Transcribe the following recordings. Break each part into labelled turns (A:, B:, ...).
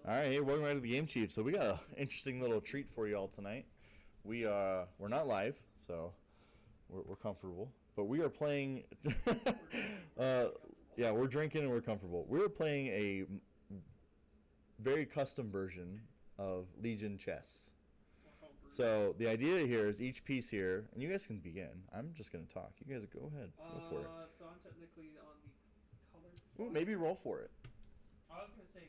A: All right, hey, welcome back to the Game Chief. So we got an interesting little treat for you all tonight. We're not live, so we're comfortable, but we are playing. Yeah, we're drinking and we're comfortable. We're playing a very custom version of Legion chess. So the idea here is each piece here, and you guys can begin. I'm just going to talk. You guys go ahead. Go for it.
B: So I'm technically on the colored spot.
A: Ooh, maybe roll for it.
B: I was gonna say,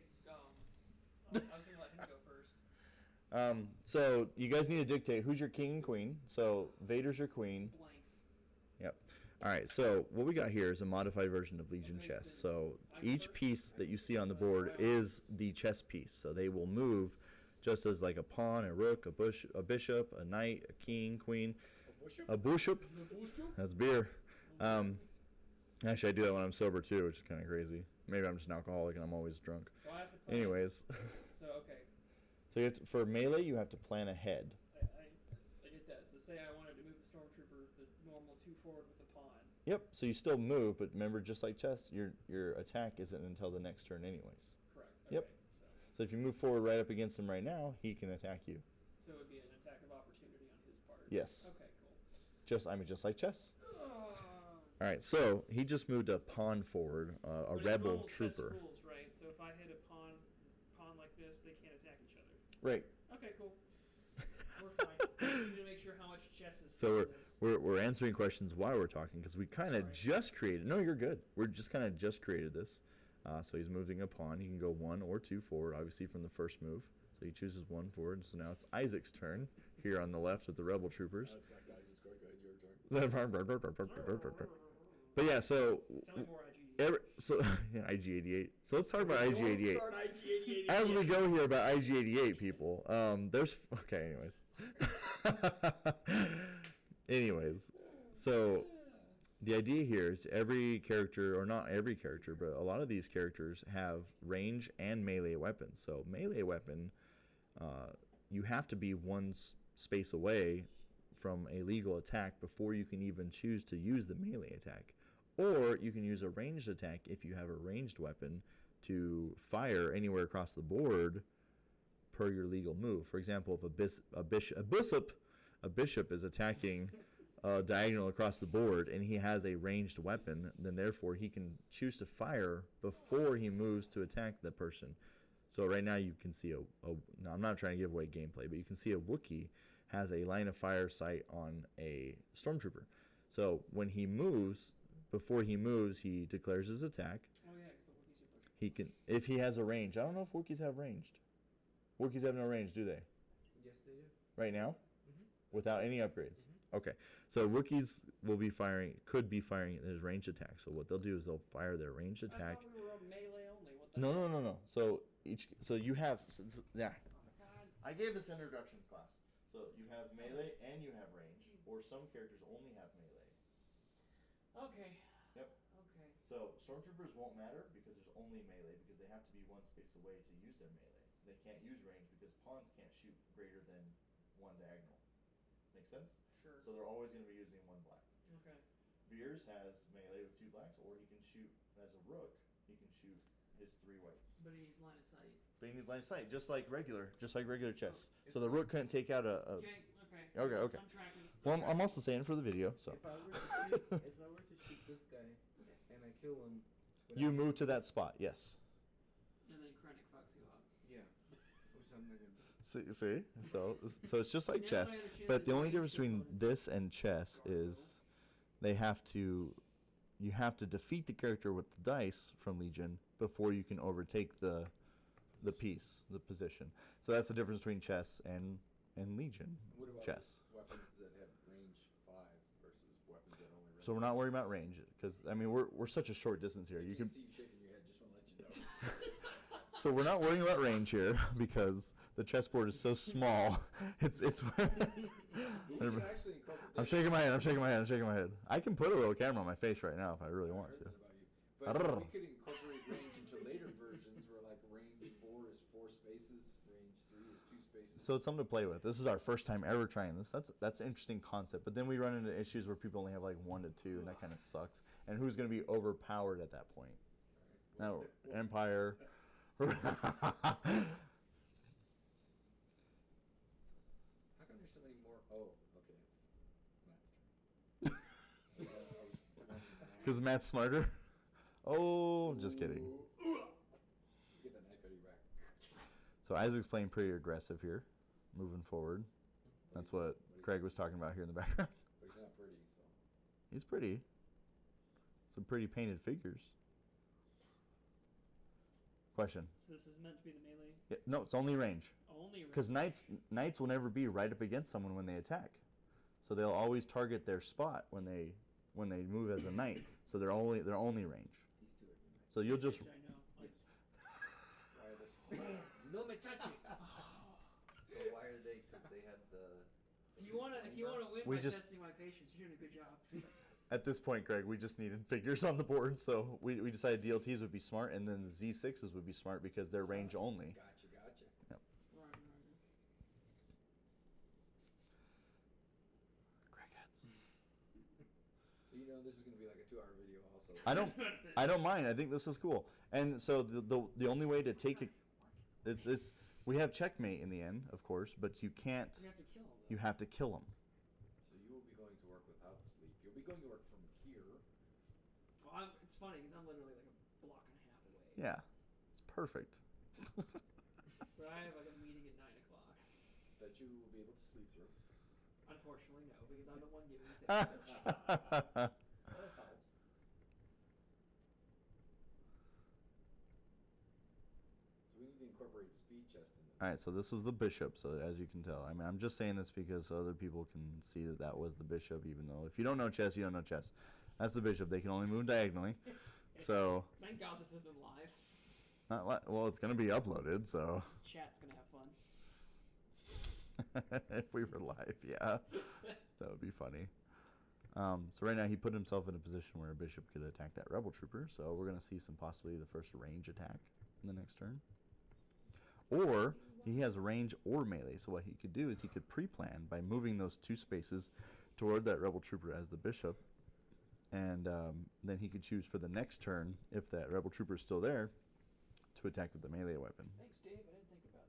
B: I was gonna let him go first.
A: So you guys need to dictate who's your king and queen. So Vader's your queen.
B: Blanks.
A: Yep. All right. So what we got here is a modified version of Legion
B: Okay,
A: chess.
B: so
A: So each piece that you see on the board is the chess piece. So they will move just as like a pawn, a rook, a bishop, a knight, a king, queen, a bishop. That's beer. Actually, I do that when I'm sober too, which is kind of crazy. Maybe I'm just an alcoholic and I'm always drunk.
B: So I have to play.
A: Anyways,
B: So okay,
A: so you have to, for melee, you have to plan ahead.
B: I get that. So say I wanted to move the stormtrooper the normal 2 forward with a pawn.
A: Yep. So you still move, but remember, just like chess, your attack isn't until the next turn, anyways.
B: Correct. Okay,
A: Yep. So if you move forward right up against him right now, he can attack you.
B: So it would be an attack of opportunity on his part.
A: Yes.
B: Okay. Cool.
A: Just like chess. All right. So he just moved a pawn forward, a
B: But it's
A: rebel
B: normal chess
A: trooper.
B: rules, right? So if I hit a pawn like this, they can't attack each other.
A: Right.
B: Okay, cool. We're fine. We need to make sure how much chess is.
A: So
B: in this.
A: we're answering questions while we're talking because we kind of
B: Sorry.
A: just created. No, you're good. We're just kind of just created this. So he's moving a pawn. He can go 1 or 2 forward, obviously from the first move. So he chooses 1 forward. So now it's Isaac's turn here on the left with the rebel troopers.
C: Guys, it's going good. Your turn.
A: But yeah, so
B: Tell me more IG.
A: yeah, IG88. So let's talk about IG88.
C: Start IG88.
A: As we go here about IG88, people, okay. Anyways, so the idea here is every character, or not every character, but a lot of these characters have range and melee weapons. So melee weapon, you have to be one space away from a legal attack before you can even choose to use the melee attack. Or you can use a ranged attack if you have a ranged weapon to fire anywhere across the board per your legal move. For example, if a bishop is attacking diagonal across the board and he has a ranged weapon, then therefore he can choose to fire before he moves to attack the person. So right now you can see now I'm not trying to give away gameplay, but you can see a Wookiee has a line of fire sight on a stormtrooper. So when he moves, before he moves, he declares his attack.
B: Oh yeah, because the Wookiees are pushing.
A: He can, if he has a range. I don't know if Wookiees have ranged. Wookiees have no range, do they?
C: Yes, they do.
A: Right now,
B: Mm-hmm.
A: without any upgrades. Okay, so Wookiees could be firing his ranged attack. So what they'll do is they'll fire their ranged
B: I
A: attack.
B: thought we were on melee only. What the?
A: No. So you have yeah.
B: God.
A: I gave this introduction class. So you have melee and you have range, or some characters only have melee.
B: Okay.
A: Yep.
B: Okay.
A: So stormtroopers won't matter because there's only melee because they have to be one space away to use their melee. They can't use range because pawns can't shoot greater than 1 diagonal. Make sense?
B: Sure.
A: So they're always going to be using 1 black.
B: Okay.
A: Veers has melee with 2 blacks, or he can shoot as a rook. He can shoot his 3 whites.
B: But he needs line of sight.
A: But he needs line of sight, just like regular chess. So the rook couldn't take out a.
B: Okay.
A: Okay.
B: I'm tracking.
A: Well, I'm also saying for the video. So
C: If I were to shoot this guy and I kill him,
A: you move to that spot. Yes.
B: And then Krennic fucks you up.
C: Yeah. Which I'm not gonna do.
A: See, so it's just like
B: Now
A: chess,
B: I understand
A: but the
B: the
A: only
B: range
A: difference between
B: component.
A: this and chess is you have to defeat the character with the dice from Legion before you can overtake the piece, the position. So that's the difference between chess and Legion
C: What about
A: chess.
C: weapons that have range 5 versus weapons that only range?
A: So we're not worried about range because I mean we're such a short distance here.
C: I
A: You
C: can't
A: can
C: see you shaking your head. Just want to let you know.
A: So we're not worrying about range here because the chessboard is so small. It's.
C: You can actually incorporate.
A: I'm shaking my head. I can put a little camera on my face right now if I really
C: I
A: want
C: heard that
A: to.
C: about you. But we could incorporate range into later versions where like range 4 is 4 spaces, range 3 is 2 spaces.
A: So it's something to play with. This is our first time ever trying this. That's an interesting concept. But then we run into issues where people only have like 1 to 2, and that kind of sucks. And who's going to be overpowered at that point?
C: All right.
A: Now, Empire. Because Matt's smarter. Oh, just kidding.
C: Get the knife out of your back.
A: So Isaac's playing pretty aggressive here, moving forward. That's what Craig was talking about here in the background.
C: But he's not pretty, so.
A: He's pretty. Some pretty painted figures. Question.
B: So this is meant to be the melee.
A: Yeah, no, it's only range.
B: Only range.
A: Because knights will never be right up against someone when they attack. So they'll always target their spot when they move as a knight. So they're only range.
C: These two are good.
A: So you'll just
B: Which I know. Like,
C: Why are this? No me touch it. So why are they? Because they have the.
B: if you wanna win
A: We
B: by
A: just-
B: testing my patience, you're doing a good job.
A: at this point, Craig, we just needed figures on the board, so we decided DLTs would be smart, and then the Z6s would be smart because they're range only.
C: Gotcha.
B: Roger.
A: Crickets.
C: So you know this is gonna be like a 2-hour video also.
A: I don't mind. I think this is cool. And so the only way to take it, it's we have checkmate in the end, of course, but you can't.
B: You have to kill him.
A: You have to kill them.
C: So you will be going to work without sleep. You'll be going to work from here.
B: Well, it's funny because I'm literally like a block and a half away.
A: Yeah, it's perfect.
B: But I have like a meeting at 9 o'clock.
C: That you will be able to sleep through.
B: Unfortunately, no, because I'm the one giving the sandwich.
C: That helps. So we need to incorporate speed chest in there.
A: All right, so this was the bishop. So as you can tell, I mean, I'm just saying this because other people can see that that was the bishop. Even though if you don't know chess, you don't know chess. That's the bishop. They can only move diagonally. So
B: Thank God this isn't live.
A: well, it's gonna be uploaded. So
B: Chat's gonna have fun.
A: if we were live, yeah, that would be funny. So right now he put himself in a position where a bishop could attack that rebel trooper. So we're gonna see some possibly the first range attack in the next turn. Or he has range or melee. So what he could do is he could pre-plan by moving those 2 spaces toward that rebel trooper as the bishop. And then he could choose for the next turn, if that rebel trooper is still there, to attack with the melee weapon.
B: Thanks, Dave. I didn't think about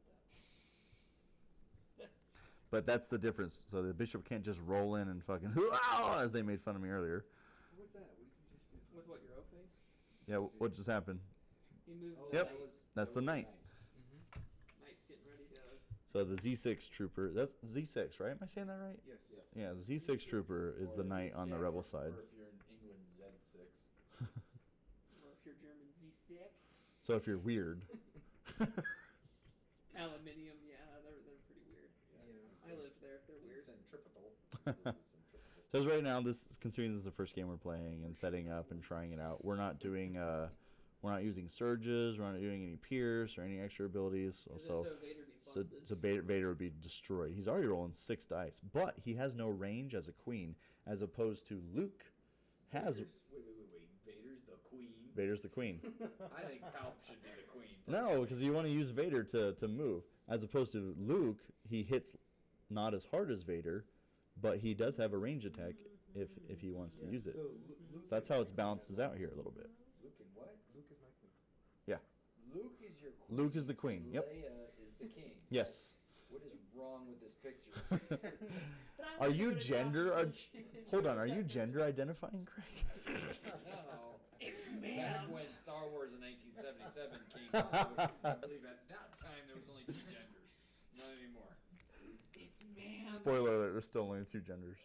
B: that.
A: But that's the difference. So the bishop can't just roll in and fucking as they made fun of me earlier.
C: What was that? What did you just do?
B: With what, your O face?
A: Yeah, what just happened?
B: You moved
C: Oh,
B: the
A: Yep.
B: knight.
A: That's the knight.
B: Knight's getting ready to.
A: So the Z6 trooper, that's Z6, right? Am I saying that right?
C: Yes.
A: Yeah, the Z6 trooper is the knight on the
B: Z6.
A: rebel side.
C: Or if you're in England, Z6.
B: Or if you're German, Z6.
A: So if you're weird.
B: Aluminium, yeah, they're pretty weird. I lived there. They're weird.
C: Centripetal.
A: So as right now, considering this is the first game we're playing and setting up and trying it out, we're not doing we're not using surges, we're not doing any pierce or any extra abilities.
B: So
A: Vader would be destroyed. He's already rolling 6 dice, but he has no range as a queen, as opposed to Luke has.
C: Wait. Vader's the queen.
A: Vader's the queen.
C: I think Palp should be the queen.
A: No, because you want to use Vader to move, as opposed to Luke. He hits not as hard as Vader, but he does have a range attack if he wants to use it. So that's how it balances out here a little bit.
C: Luke and what? Luke is my queen.
A: Yeah.
C: Luke is your queen.
A: Luke is the queen. Yep.
C: Leia is the king.
A: Yes.
C: What is wrong with this picture?
A: Are you gender? Hold on. Are you gender identifying, Craig?
C: No.
B: It's
C: Back
B: ma'am.
C: when Star Wars in 1977 came out, I believe at that time there was only 2 genders. Not anymore.
B: It's ma'am.
A: Spoiler alert: there's still only 2 genders.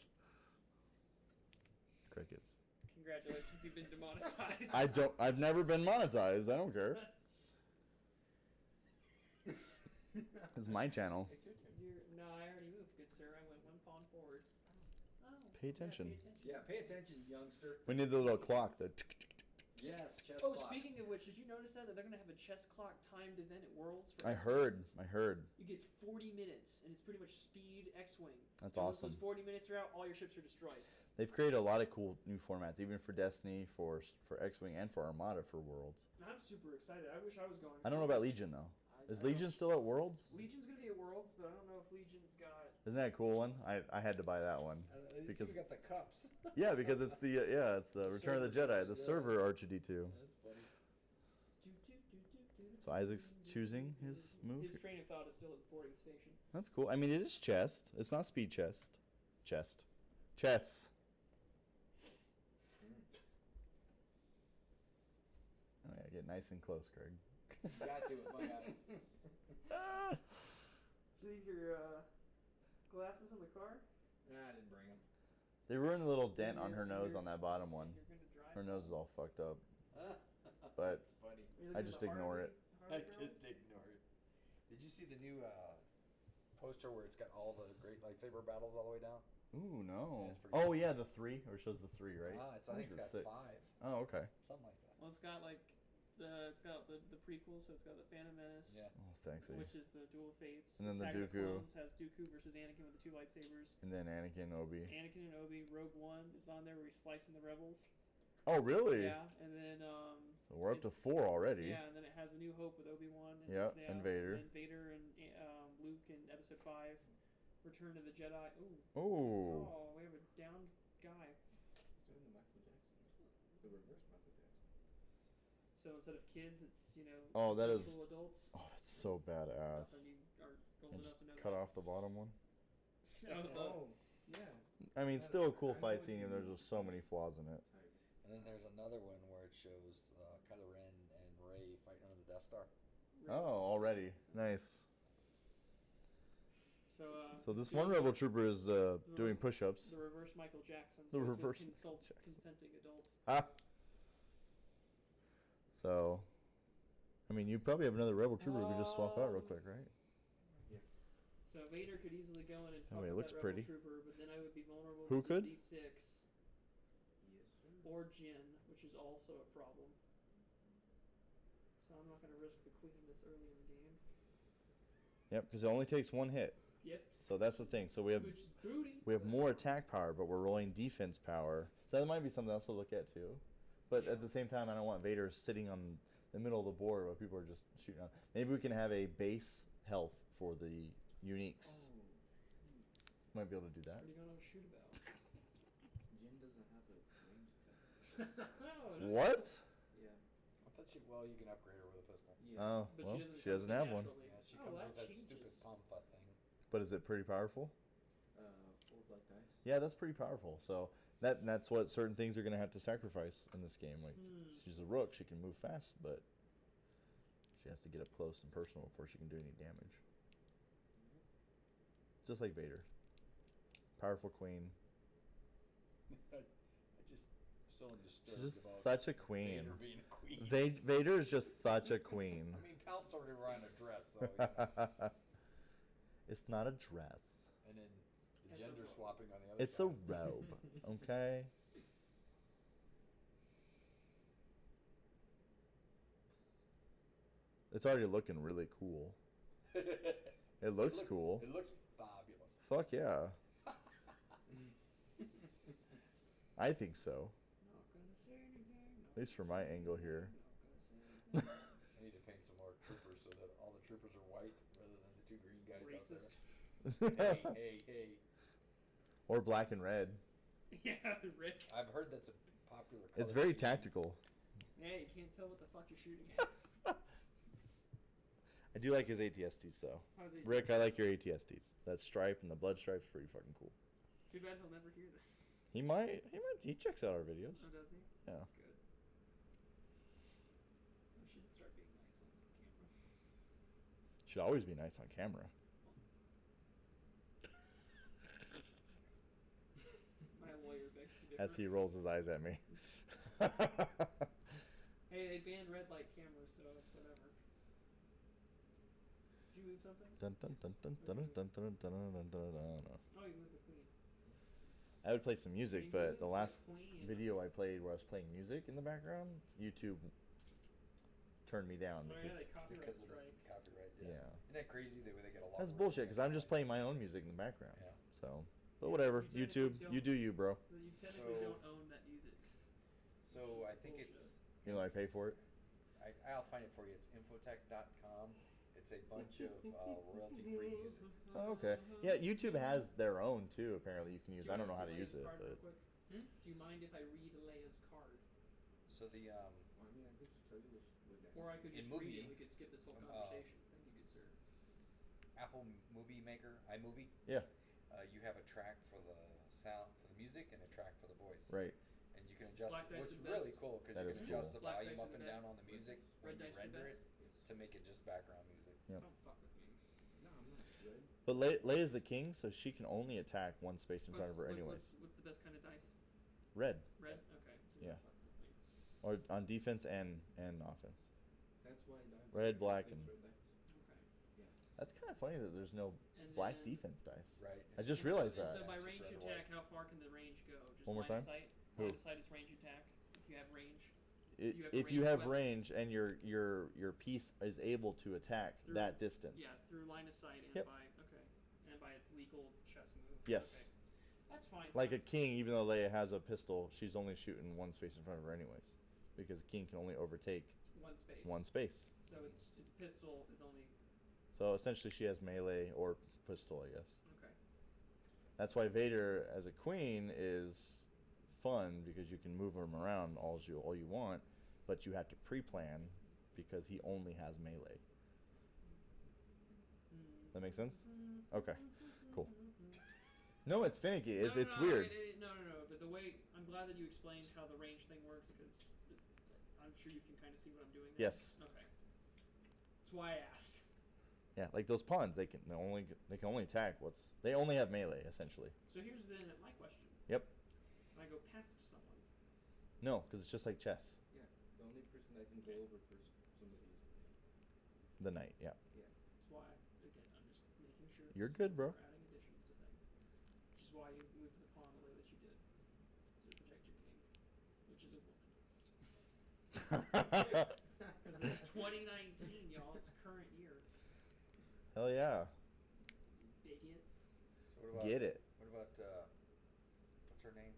A: Crickets.
B: Congratulations, you've been demonetized.
A: I've never been monetized. I don't care. It's my channel.
B: No, I already moved, good sir. I went 1 pawn forward. Oh.
A: Pay attention.
C: Yeah, pay attention, youngster.
A: We need the little clock. The
C: Yes, chess
B: Oh,
C: clock.
B: speaking of which, did you notice that they're gonna have a chess clock timed event at Worlds? For
A: I
B: X-Wing?
A: heard.
B: You get 40 minutes, and it's pretty much speed X-wing.
A: That's
B: and
A: awesome.
B: Once those 40 minutes are out, all your ships are destroyed.
A: They've created a lot of cool new formats, even for Destiny, for X-Wing, and for Armada for Worlds.
B: I'm super excited. I wish I was going.
A: I don't know about Legion though. Is Legion still at Worlds?
B: Legion's gonna be at Worlds, but I don't know if Legion's got.
A: Isn't that a cool one? I had to buy that one.
C: Because
A: Because
C: we got the cups.
A: yeah, because it's the Return of the Jedi, the server R2D2.
C: That's funny.
A: So Isaac's choosing his move.
B: His train of thought is still at the boarding station.
A: That's cool. I mean, it is chest. It's not speed chest. Chess. Get nice and close, Craig.
C: Got to with my eyes.
B: Leave your glasses in the car.
C: Nah, I didn't bring them.
A: They ruined a little dent on her
B: And
A: nose
B: you're-
A: on that bottom one.
B: and you're gonna drive
A: Her nose is
B: home.
A: all fucked up.
C: That's funny.
B: Are you
A: I
B: looking at
A: just
B: the
A: ignore
B: Harley-
A: it.
B: Harley
C: I
B: girls?
C: just ignore it. Did you see the new poster where it's got all the great lightsaber battles all the way down?
A: Ooh, no.
C: Yeah, it's pretty
A: Oh,
C: cool.
A: yeah, the 3. Or it shows the 3, right?
C: Ah, I think it's got
A: 6.
C: 5,
A: Oh, okay.
C: something like that.
B: Well, it's got like the prequel, so it's got the Phantom Menace.
C: Yeah.
A: Oh, sexy.
B: Which is the Duel of Fates.
A: And then the
B: Attack of
A: Dooku.
B: Clones has Dooku versus Anakin with the 2 lightsabers.
A: And then Anakin, Obi.
B: Anakin and Obi. Rogue One is on there where he's slicing the rebels.
A: Oh, really?
B: Yeah, and then
A: So we're up to
B: it's-
A: 4 already.
B: yeah, and then it has A New Hope with Obi-Wan. And
A: Yep, and Vader.
B: And Vader and Luke in Episode 5. Return of the Jedi. Ooh.
A: Ooh.
B: Oh, we have a downed guy.
C: It's doing the Michael Jackson. The reverse Michael Jackson.
B: So instead of kids, it's
A: Oh, that is-
B: consensual adults.
A: Oh, that's so badass.
B: And you are old
A: And
B: enough
A: just
B: to know
A: cut
B: that.
A: off the bottom one.
B: Oh,
C: yeah.
A: I mean, still a cool fight scene, and there's just so many flaws in it.
D: And then there's another one where it shows Kylo Ren and Rey fighting on the Death Star.
A: Oh, already. Nice.
B: So
A: So this
B: doing
A: one rebel trooper is doing push-ups.
B: the reverse Michael Jackson.
A: The
B: so it's with
A: reverse Michael Jackson.
B: consenting adults.
A: Ah. So, I mean, you probably have another rebel trooper we could just swap out real quick, right?
B: So Vader could easily go in and
A: Oh,
B: fuck
A: he
B: with
A: looks
B: that
A: pretty.
B: rebel trooper, but then I would be vulnerable
A: Who
B: to
A: could?
B: Z6
C: Yes, sir.
B: or Jin, which is also a problem. So I'm not going to risk the queen this early in the game.
A: Yep, because it only takes 1 hit.
B: Yep.
A: So that's the thing. So we have
B: Which is booty.
A: more attack power, but we're rolling defense power. So that might be something else to look at too. But
B: Yeah.
A: at the same time, I don't want Vader sitting on the middle of the board while people are just shooting on. Maybe we can have a base health for the uniques.
C: Oh,
A: Might be able to do that.
B: What are you going to shoot about?
C: Jin doesn't have a range attack.
B: Oh,
A: What?
C: Yeah.
D: I thought well, you can upgrade her with a pistol.
C: Yeah.
A: Oh,
B: But
A: well,
B: she doesn't
A: have one.
B: naturally.
D: Yeah, she
B: Oh,
D: comes
B: that
D: with that
B: changes.
D: stupid palm butt thing.
A: But is it pretty powerful?
C: 4 black dice.
A: Yeah, that's pretty powerful. So that's what certain things are going to have to sacrifice in this game. Like, she's a rook, she can move fast, but she has to get up close and personal before she can do any damage. Just like Vader. Powerful queen.
D: I just so disturbed
A: She's just
D: about
A: such a queen.
D: Vader being a queen.
A: Vader is just such a queen.
D: I mean, Palp's already wearing a dress, so you know.
A: It's not a dress.
D: And then the
B: It's a
D: gender
B: robe.
D: swapping on the other
A: It's a
D: side.
A: robe. Okay? It's already looking really cool. It looks cool.
D: It looks fabulous.
A: Fuck yeah. I think so.
B: Not gonna say anything.
A: At least from my angle here.
D: I need to paint some more troopers so that all the troopers are white rather than the 2 green guys
B: Racist.
D: out there. Hey.
A: Or black and red.
B: Yeah, Rick.
D: I've heard that's a popular color.
A: It's very
D: scheme.
A: tactical.
B: Yeah, you can't tell what the fuck you're shooting at.
A: I do like his ATSTs though.
B: How's he?
A: Rick, I like your ATSTs. That stripe and the blood stripe's pretty fucking cool.
B: Too bad he'll never hear this.
A: He checks out our videos.
B: Oh, does he?
A: Yeah.
B: That's good. I should start being nice on camera.
A: Should always be nice on camera.
B: My lawyer begs to differ.
A: As he rolls his eyes at me.
B: Hey, they banned red light cameras, so it's whatever. Did you move something?
A: Dun, dun, dun, dun, dun, dun, dun, dun, dun, dun, dun, dun, dun.
B: Oh, you moved the queen.
A: I would play some music,
B: You
A: but the
B: moved
A: last
B: queen.
A: video I played where I was playing music in the background, YouTube turned me down.
B: Oh, yeah, they copyright
D: Because of
B: strike.
D: this copyright.
A: Yeah.
D: Isn't that crazy that they get a lot?
A: That's
D: of
A: bullshit because I'm just
D: playing.
A: playing my own music in the background.
D: Yeah.
A: So, but whatever.
B: You
A: YouTube,
B: technically
A: you do you, bro.
B: Well, you technically
D: So-
B: don't own that music.
D: So I
B: It's
D: think
B: bullshit.
D: it's.
A: You know, I pay for it.
D: I'll find it for you. It's infotech.com. It's a bunch of royalty-free music.
A: Oh, okay. Yeah, YouTube has their own too. Apparently, you can use. I don't know how to use it,
B: Card real
A: but
B: quick? Do you mind if I read Leia's card?
D: So the
C: Well, I mean, I could just tell you what that
B: Or I
C: is.
B: could
D: In
B: just read
D: movie,
B: it. We could skip this whole conversation. Thank you, good sir.
D: Apple Movie Maker, iMovie,
A: yeah,
D: you have a track for the sound, for the music, and a track for the voice.
A: right.
D: And you can adjust,
B: Black dice
D: which
B: are
D: is
B: the
D: really
B: best.
D: cool because
A: That
D: you
A: is
D: can
A: cool.
D: adjust the
B: Black
D: volume
B: dice are
D: up
B: the
D: and down
B: best.
D: on the music
B: Red
D: when you
B: dice are the
D: render it
B: best.
D: to make it just background music.
A: Yep.
B: Don't fuck with me.
C: No, I'm not red.
A: But Lei is the king, so she can only attack one space in front of her anyways.
B: What's the best kind of dice?
A: Red,
B: Red? Okay. So
A: Yeah.
B: don't fuck with me.
A: or on defense and offense.
C: That's why I'm
A: Red, black,
C: six
A: and-
C: red dice.
B: Okay.
C: Yeah.
A: That's kind of funny that there's no
B: And
A: black
B: then-
A: defense dice.
D: Right.
A: I
D: It's
A: just
B: And
A: realized
B: so,
A: that.
B: And so by
D: It's just
B: range
D: red or
B: attack,
D: white.
B: how far can the range go? Just
A: One more
B: line
A: time?
B: of sight?
A: Who?
B: Line of sight is range attack. If you have range.
A: If you have
B: ranged
A: range
B: weapon.
A: and your piece is able to attack
B: Through-
A: that distance.
B: Yeah, through line of sight and
A: Yep.
B: by and by its legal chess move.
A: Yes.
B: Okay. That's fine.
A: Like a king, even though Leia has a pistol, she's only shooting one space in front of her anyways, because a king can only overtake
B: one space.
A: one space.
B: So its pistol is only
A: So essentially, she has melee or pistol, I guess.
B: okay.
A: That's why Vader as a queen is fun because you can move him around all you want, but you have to pre-plan because he only has melee. That make sense? Okay, cool. No, it's finicky. It's weird.
B: No. But the way I'm glad that you explained how the range thing works because I'm sure you can kind of see what I'm doing. There.
A: Yes.
B: Okay. That's why I asked.
A: Yeah, like those pawns, they can only attack they only have melee essentially.
B: So here's then my question.
A: Yep.
B: When I go past someone,
A: No, because it's just like chess.
C: Yeah. The only person that can go over somebody is me.
A: The knight. Yeah.
C: Yeah.
B: that's why again I'm just making sure.
A: You're good, bro.
B: We're adding additions to things, which is why you moved the pawn the way that you did to protect your king, which is a woman. Because it's 2019, y'all. It's a current year.
A: Hell yeah.
B: Bigots.
D: So what about
A: Get it.
D: What about what's her name?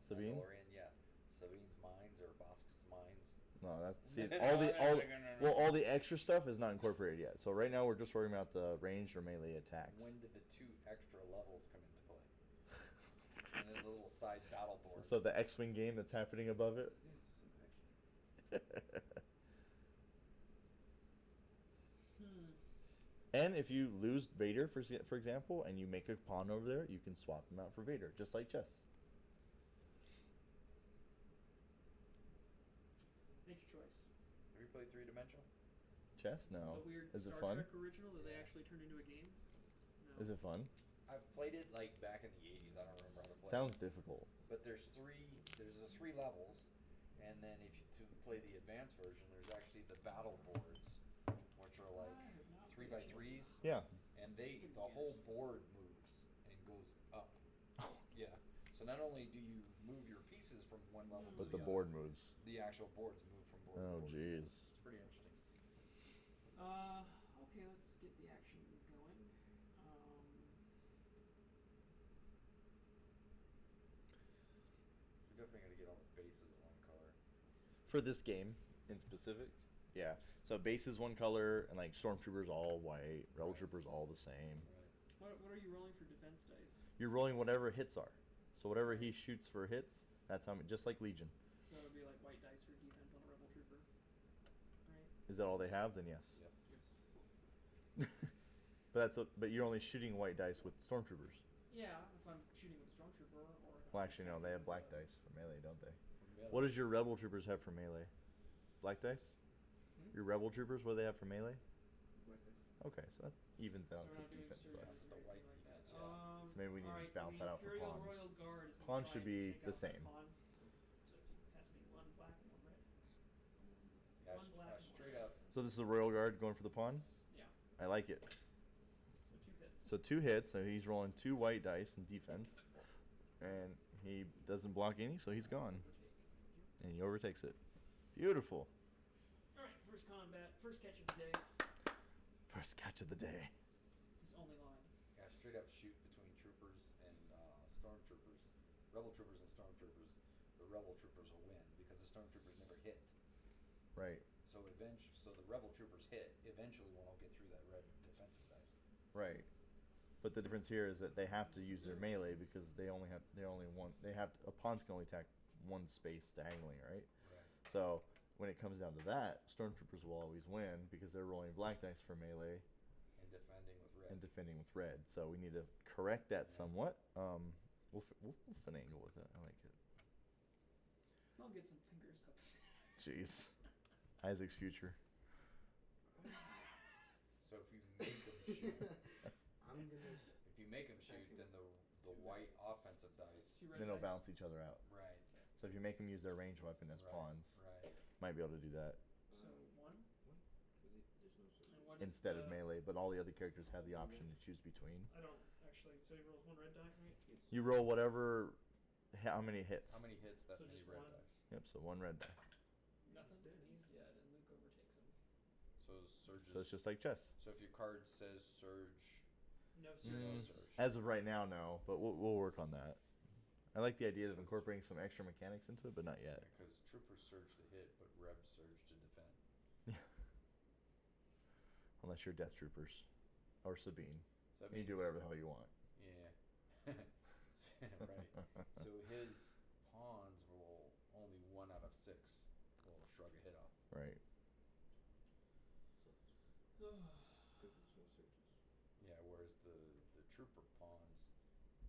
D: The
A: Sabine?
D: Mandalorian, yeah. Sabine's mines or Bossk's mines.
A: No, that's see
D: No,
A: all the
D: no, no, no,
A: well
D: no.
A: all the extra stuff is not incorporated yet. So right now we're just worrying about the ranged or melee attacks.
D: When did the 2 extra levels come into play? And then the little side battle boards.
A: So the X-wing game that's happening above it.
C: Yeah, it's just some action.
A: And if you lose Vader, for example, and you make a pawn over there, you can swap him out for Vader, just like chess.
B: Make your choice.
D: Have you played 3-dimensional?
A: Chess? No.
B: The weird
A: Is it
B: Star
A: fun?
B: Trek original that they
D: Yeah.
B: actually turned into a game. No.
A: Is it fun?
D: I've played it like back in the 80s. I don't remember how to play.
A: Sounds difficult.
D: But there's the 3 levels, and then if you to play the advanced version, there's actually the battle boards, which are like 3x3s,
A: Yeah.
D: and the whole board moves and goes up. Yeah. So not only do you move your pieces from one level to
A: But
D: the
A: the
D: other,
A: board moves.
D: the actual boards move from board to
A: Oh,
D: board.
A: jeez.
D: It's pretty interesting.
B: Okay, let's get the action going.
D: We're definitely gonna get all the bases one color.
A: For this game in specific, yeah. So base is one color, and like stormtroopers all white, rebel
D: Right.
A: troopers all the same.
D: Right.
B: What are you rolling for defense dice?
A: You're rolling whatever hits are. So whatever he shoots for hits, that's how many. Just like Legion.
B: So it would be like white dice for defense on a rebel trooper, right?
A: Is that all they have? Then yes.
D: Yes.
A: But you're only shooting white dice with stormtroopers.
B: Yeah, if I'm shooting with a stormtrooper or. If
A: Well,
B: I'm
A: actually, no,
B: shooting
A: they have
B: with
A: black
B: a-
A: dice for melee, don't they?
D: From
A: What does your rebel troopers have for melee? Black dice?
B: Hmm?
A: Your rebel troopers, what do they have for melee?
C: Black dice.
A: Okay, so that evens
B: So
A: out
B: we're
A: to
B: not doing
A: defense
B: surgery
A: size.
D: The
B: or
D: white
B: anything like
D: defense,
B: that.
D: yeah.
A: So maybe we need to
B: alright,
A: balance
B: so
A: that out for
B: Imperial
A: pawns.
B: Royal Guard is
A: Pawns
B: gonna
A: should
B: try and
A: be
B: take
A: the
B: out
A: same.
B: pawn. So it has to be one black and one red.
D: Yeah,
B: One black and one
D: straight
B: red.
D: up.
A: So this is a Royal Guard going for the pawn?
B: Yeah.
A: I like it.
B: So 2 hits.
A: So 2 hits, so he's rolling 2 white dice in defense. And he doesn't block any, so he's gone.
B: Overtaking.
A: And he overtakes it. Beautiful.
B: Alright, first combat, first catch of the day.
A: First catch of the day.
B: This is only line.
D: Yeah, straight up shoot between troopers and stormtroopers. Rebel troopers and stormtroopers. The rebel troopers will win because the stormtroopers never hit.
A: Right,
D: So the rebel troopers hit. Eventually, one will get through that red defensive dice.
A: right. But the difference here is that they have to use their melee because they only one. A pawns can only attack one space diagonally, right?
D: Right.
A: So when it comes down to that, stormtroopers will always win because they're rolling black dice for melee
D: And defending with red.
A: and defending with red. So we need to correct that somewhat. We'll finagle with it. I like it.
B: I'll get some fingers up.
A: Jeez. Isaac's future.
D: So if you make them shoot,
C: I'm gonna.
D: if you make them shoot, then the white offensive dice.
B: Two red
A: Then they'll
B: dice.
A: balance each other out.
D: Right.
A: So if you make them use their ranged weapon as
D: Right.
A: pawns,
D: Right.
A: might be able to do that
B: So one.
C: There's no surges.
B: And what is
A: instead
B: the,
A: of melee. But all the other characters have the option to choose between.
B: I don't actually. So he rolls one red die, right?
A: You roll whatever. How many hits?
D: How many hits? That
B: So
D: many
B: just
D: red
B: one.
D: dice.
A: Yep. So one red die.
B: Nothing.
C: He's dead.
B: He's dead, and Luke overtakes him.
D: So surges.
A: So it's just like chess.
D: So if your card says surge,
B: No
A: Mm,
B: surges.
D: surge.
A: as of right now, no. But we'll work on that. I like the idea of incorporating some extra mechanics into it, but not yet.
D: because troopers surge to hit, but rebs surge to defend.
A: Unless you're Death Troopers or Sabine.
D: So that
A: You do
D: means-
A: whatever the hell you want.
D: Yeah. Right. So his pawns will only 1 out of 6 will shrug a hit off.
A: Right.
C: Because there's no surges.
D: Yeah, whereas the trooper pawns,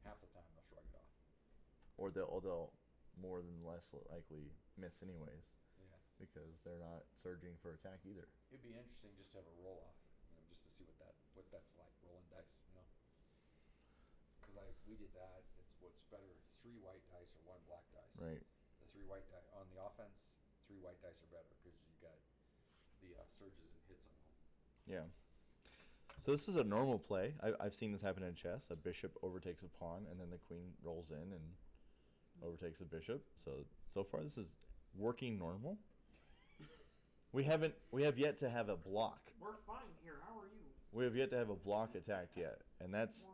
D: half the time they'll shrug it off.
A: Or they'll more than less likely miss anyways
D: Yeah.
A: because they're not surging for attack either.
D: It'd be interesting just to have a roll off, just to see what that's like rolling dice, Because we did that. It's what's better, 3 white dice or 1 black dice.
A: Right.
D: The 3 white dice on the offense, 3 white dice are better because you got the surges and hits on them.
A: Yeah. So this is a normal play. I've seen this happen in chess. A bishop overtakes a pawn, and then the queen rolls in and overtakes a bishop. So far this is working normal. We have yet to have a block.
B: We're fine here. How are you?
A: We have yet to have a block attacked yet, and that's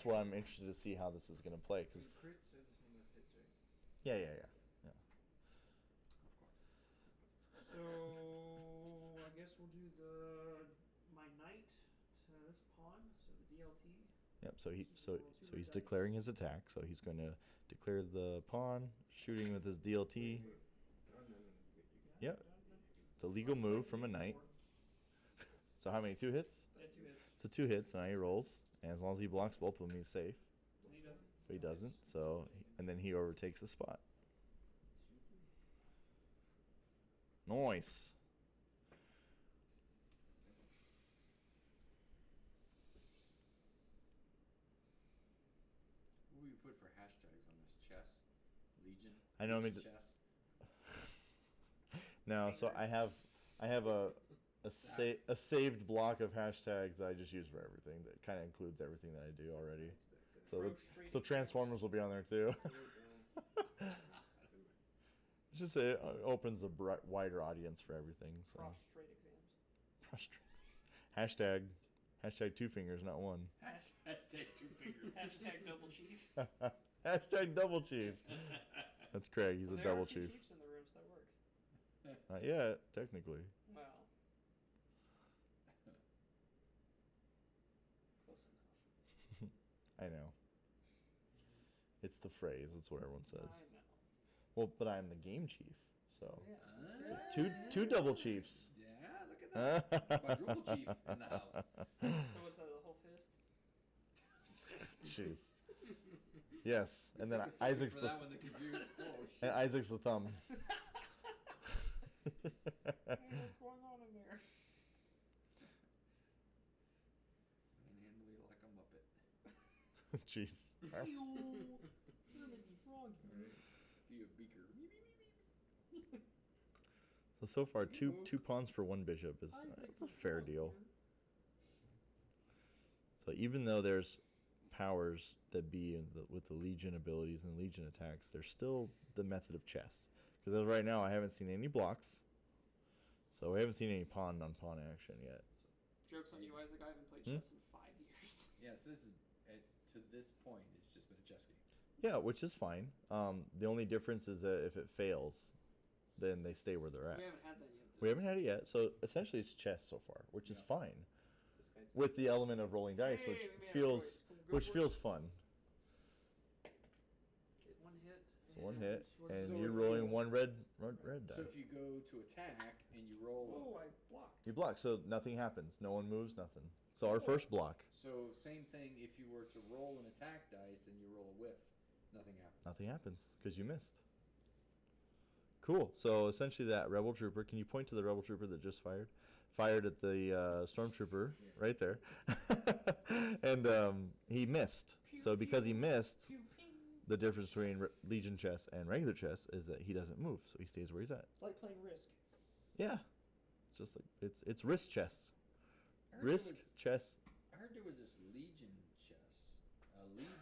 A: where I'm interested to see how this is going to play. Cause
C: Crits are the same as hits, right?
A: yeah.
B: So I guess we'll do my knight to this pawn. So the DLT.
A: Yep. So he's declaring his attack. So he's going to declare the pawn, shooting with his DLT.
C: No.
A: Yep. It's a legal move from a knight. So how many? 2 hits?
B: Yeah, 2 hits.
A: So 2 hits. Now he rolls, and as long as he blocks both of them, he's safe.
B: And he doesn't.
A: But he doesn't. And then he overtakes the spot. Nice.
C: What would you put for hashtags on this? Chess? Legion?
A: I know, I mean,
C: Legion chess?
A: No, so I have a saved block of hashtags that I just use for everything. That kind of includes everything that I do already. So Transformers will be on there too. It's just it opens a wider audience for everything. So
B: Prostrate exams.
A: prostrate. Hashtag 2 fingers, not 1.
C: Hashtag 2 fingers.
B: Hashtag double chief.
A: Hashtag double chief. That's Craig. He's a
B: There
A: double
B: are 2
A: chief.
B: chiefs in the room, so that works.
A: Not yet, technically.
B: Well. Close enough.
A: I know. It's the phrase. That's what everyone says.
B: I know.
A: Well, but I'm the game chief, so
B: Yes,
C: Ah.
B: let's do
A: two double chiefs.
C: Yeah, look at that. Quadruple chief in the house.
B: So what's that, the whole fist?
A: Jeez. Yes, and then
C: Took a second
A: Isaac's
C: for
A: the
C: that one to compute. Oh, shit.
A: and Isaac's the thumb.
B: Hey, what's going on in there?
C: Manhandle like a muppet.
A: Jeez.
C: Alright. Do you a beaker?
A: So far, two pawns for 1 bishop is it's a fair deal. So even though there's powers that be with the Legion abilities and Legion attacks, there's still the method of chess. Because as of right now, I haven't seen any blocks. So I haven't seen any pawn on pawn action yet.
B: Joke's on you, Isaac. I haven't played chess in 5 years.
C: Yeah, so this is, to this point, it's just been a chess game.
A: Yeah, which is fine. The only difference is that if it fails, then they stay where they're at.
B: We haven't had that yet.
A: We haven't had it yet, so essentially it's chess so far, which is
C: Yeah.
A: fine.
C: This guy's
A: With the element of rolling dice,
B: Hey,
A: which
B: we made our
A: feels
B: choice. Go for it.
A: fun.
B: 1 hit.
A: So 1 hit, and
C: So
A: you're
C: if
A: rolling
C: you-
A: 1 red
C: So
A: die.
C: if you go to attack and you roll,
B: Oh, I blocked.
A: You block, so nothing happens. No one moves, nothing. So our first block,
C: so same thing if you were to roll an attack dice and you roll a whiff, nothing happens.
A: nothing happens because you missed. Cool. So essentially, that rebel trooper. Can you point to the rebel trooper that just fired? Fired at the stormtrooper right there, and he missed. So because he missed, the difference between Legion chess and regular chess is that he doesn't move, so he stays where he's at.
B: It's like playing Risk.
A: Yeah, it's just like it's risk chess.
D: I heard there
A: Risk
D: was-
A: chess.
D: I heard there was this Legion chess. Legion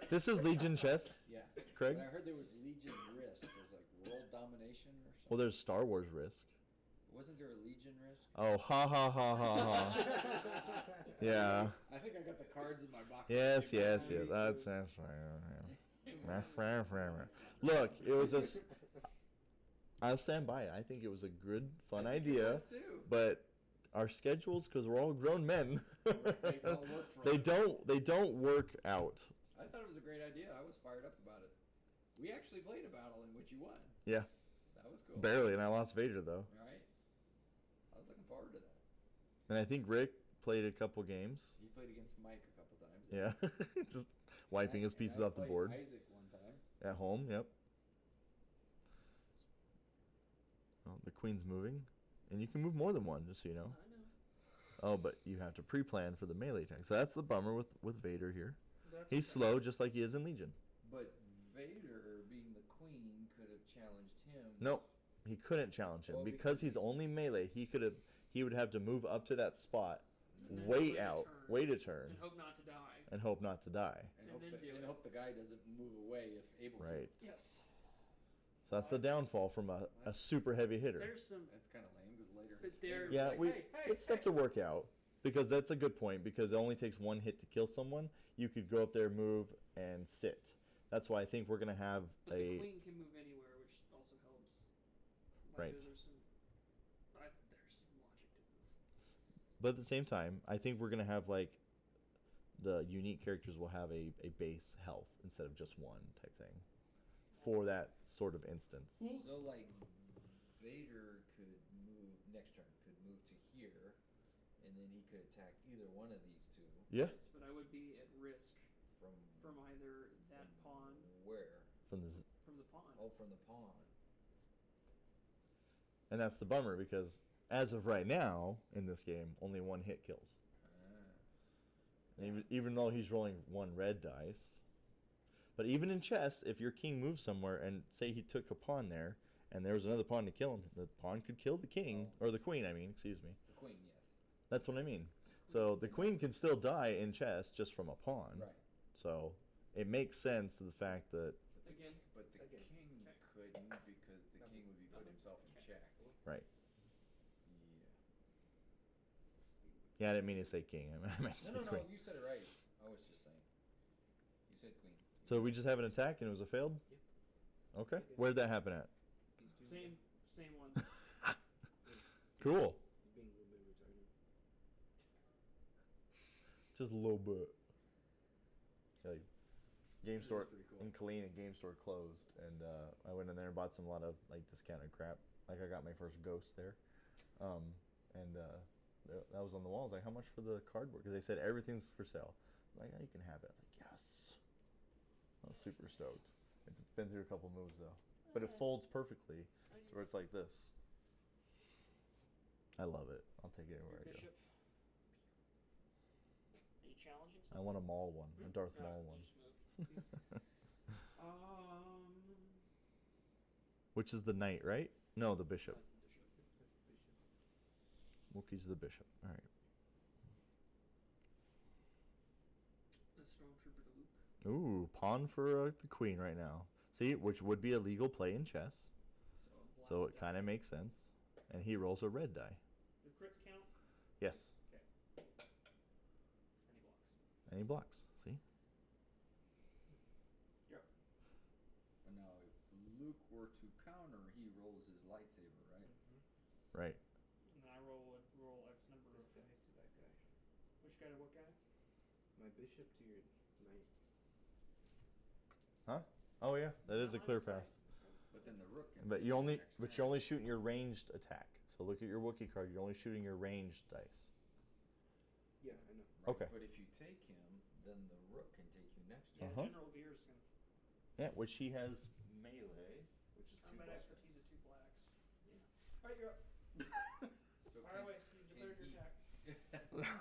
D: Risk.
A: This is Legion chess,
D: Yeah.
A: Craig.
D: But I heard there was Legion Risk. It was like world domination or something.
A: Well, there's Star Wars Risk.
D: Wasn't there a Legion Risk?
A: Oh, ha ha ha ha ha. Yeah.
D: I think I got the cards in my box.
A: Yes. That's fine. Look, it was a. I'll stand by it. I think it was a good, fun idea,
D: Too.
A: but our schedules, because we're all grown men,
D: Make it all work for us.
A: they don't work out.
D: I thought it was a great idea. I was fired up about it. We actually played a battle in which you won.
A: Yeah,
D: That was cool.
A: barely, and I lost Vader though.
D: Right? I was looking forward to that.
A: And I think Rick played a couple games.
D: You played against Mike a couple times.
A: Yeah, just wiping his
D: And
A: pieces
D: I
A: off the
D: played
A: board
D: Isaac one time.
A: at home. Yep. Oh, the queen's moving, and you can move more than one, just so you know.
B: I know.
A: Oh, but you have to pre-plan for the melee attack. So that's the bummer with Vader here.
B: That's
A: He's
B: okay.
A: slow, just like he is in Legion.
D: But Vader, being the queen, could have challenged him.
A: Nope, he couldn't challenge him
D: Well,
A: because
D: because
A: he's only melee. He would have to move up to that spot,
B: And then
A: wait
B: wait a
A: out,
B: turn.
A: wait a turn,
B: And hope not to die.
A: and hope not to die.
D: And,
B: And
D: hope,
B: then
D: that,
B: do
D: and
B: it.
D: hope the guy doesn't move away if able
A: Right.
D: to.
B: Yes.
A: So that's the downfall from a super heavy hitter.
B: There's some.
D: That's kind of lame because later.
B: But
D: Vader
B: there-
D: was
A: Yeah,
D: like,
A: we
D: hey,
A: it's stuff to work out because that's a good point because it only takes one hit to kill someone. You could go up there, move, and sit. That's why I think we're gonna have
B: But the
A: a
B: queen can move anywhere, which also helps.
A: Right.
B: There's some logic to this.
A: But at the same time, I think we're gonna have like the unique characters will have a base health instead of just one type thing for that sort of instance.
D: So like Vader could move next turn, could move to here, and then he could attack either one of these two
A: Yeah,
B: Yes, but I would be at risk
D: from
B: from either that pawn
D: where?
A: from the
B: from the pawn.
D: Oh, from the pawn.
A: and that's the bummer because as of right now in this game, only one hit kills.
D: Ah.
A: And even though he's rolling one red dice. But even in chess, if your king moves somewhere and say he took a pawn there and there was another pawn to kill him, the pawn could kill the king, or the queen, I mean, excuse me.
D: The queen, yes.
A: That's what I mean. So the queen can still die in chess just from a pawn.
D: Right.
A: So it makes sense to the fact that,
B: Again.
D: But the
C: Again.
D: king couldn't because the king would be put himself in check.
A: right.
D: Yeah.
A: Yeah, I didn't mean to say king. I meant to say
D: No, no, no.
A: queen.
D: You said it right. I was just saying. You said queen.
A: So we just have an attack and it was a failed? Okay. Where'd that happen at?
B: Same ones.
A: Cool.
E: He's being a little bit retarded.
A: Just a little bit. Like, game
D: That
A: store
D: was pretty cool.
A: in Killeen, a game store closed, and I went in there and bought a lot of like discounted crap. Like I got my first Ghost there, and that was on the wall. I was like, "How much for the cardboard?" Because they said everything's for sale. I'm like, "Oh, you can have it." I was like, "Yes." I was super stoked. It's been through a couple moves though, but it folds perfectly to where it's like this. I love it. I'll take it
B: Your
A: everywhere I go.
B: bishop. Are you challenging
A: I
B: something?
A: want a Maul one, a Darth
B: Yeah,
A: Maul
B: you
A: one.
B: just moved.
A: Which is the knight, right? No, the bishop.
B: That's the bishop.
A: Wookiee's the bishop. All right.
B: The stormtrooper to Luke.
A: Ooh, pawn for the queen right now. See, which would be a legal play in chess, so it kind of makes sense. And he rolls a red die.
B: Do crits count?
A: Yes,
B: And he blocks.
A: and he blocks. See,
B: You're up.
D: But now, if Luke were to counter, he rolls his lightsaber, right?
A: right?
B: And then I roll X number
E: This
B: of.
E: guy to that guy.
B: Which guy to what guy?
E: My bishop to your knight.
A: Huh? Oh yeah, that is a clear path.
D: But then the rook can.
A: But
D: take
A: you
D: the
A: only,
D: next
A: but
D: turn.
A: you're only shooting your ranged attack. So look at your Wookiee card. You're only shooting your ranged dice.
E: Yeah, I know.
D: Right,
A: Okay.
D: But if you take him, then the rook can take you next
B: Yeah,
D: turn.
A: Uh-huh.
B: General Veer's gonna.
A: Yeah, which he has melee, which is 2
B: Combat
A: bucks.
B: expertise at 2. Alright, you're up.
C: So
B: Fire away. You declared your attack.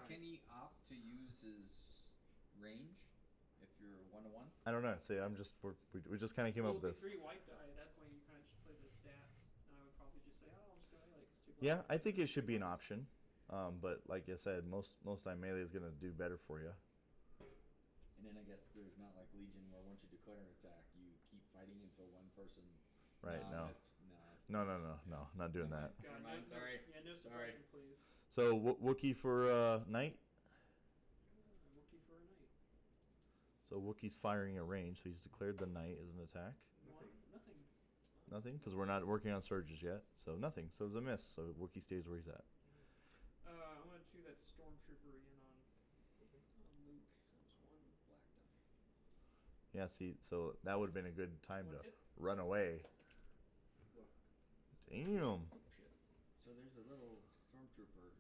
D: Can he opt to use his range if you're 1-1?
A: I don't know. See, we just kind of came up with
B: Well,
A: this.
B: with 3 white die, at that point you kind of just play the stats. And I would probably just say, oh, I'll just go like it's 2
A: Yeah,
B: black.
A: I think it should be an option. But like I said, most time melee is gonna do better for you.
D: And then I guess there's not like Legion where once you declare an attack, you keep fighting until one person.
A: Right? No.
D: That's
A: No, not doing that.
B: God,
D: Never mind,
B: no,
D: sorry.
B: Yeah, no
D: Sorry.
B: suppression, please.
A: So Wookiee for Knight.
B: Wookiee for a knight.
A: So Wookiee's firing a range, so he's declared the Knight as an attack.
B: Nothing.
A: Nothing, because we're not working on surges yet. So nothing. So it's a miss. So Wookiee stays where he's at.
B: I'm gonna chew that stormtrooper in on Luke. That was 1 black die.
A: Yeah. See, so that would have been a good time
B: One
A: to
B: hit.
A: run away. Damn.
B: Shit.
D: So there's a little stormtrooper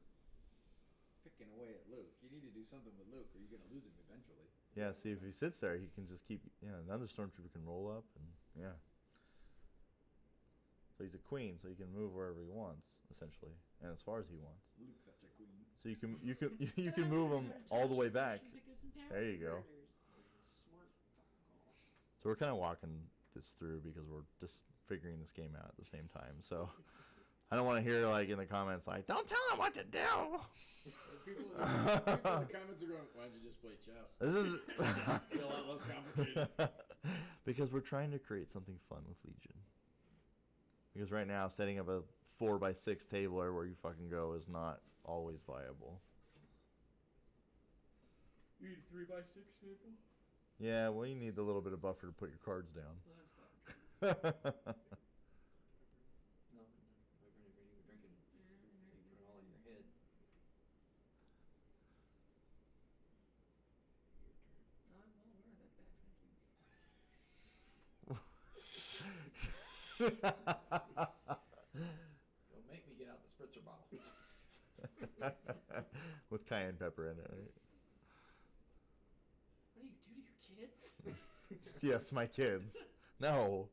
D: picking away at Luke. You need to do something with Luke, or you're gonna lose him eventually.
A: Yeah. See, if he sits there, he can just keep. Yeah. Another stormtrooper can roll up and yeah. So he's a queen, so he can move wherever he wants, essentially, and as far as he wants.
D: Luke's such a queen.
A: So you can move him all the way back. There you go.
B: Smart fucking call.
A: So we're kind of walking this through because we're just figuring this game out at the same time. So I don't want to hear like in the comments like, "Don't tell him what to do."
D: People in the comments are going, "Why don't you just play chess?"
A: This is
D: It's a lot less complicated.
A: because we're trying to create something fun with Legion. Because right now, setting up a 4x6 table where you fucking go is not always viable.
B: You need a 3x6 table?
A: Yeah, well, you need a little bit of buffer to put your cards down.
B: That's fucking
E: No, we're drinking. So you put it all in your head. Your turn.
B: I'm well aware of that bad, thank you.
C: Don't make me get out the spritzer bottle.
A: With cayenne pepper in it. Right?
B: What do you do to your kids?
A: Yes, my kids. No.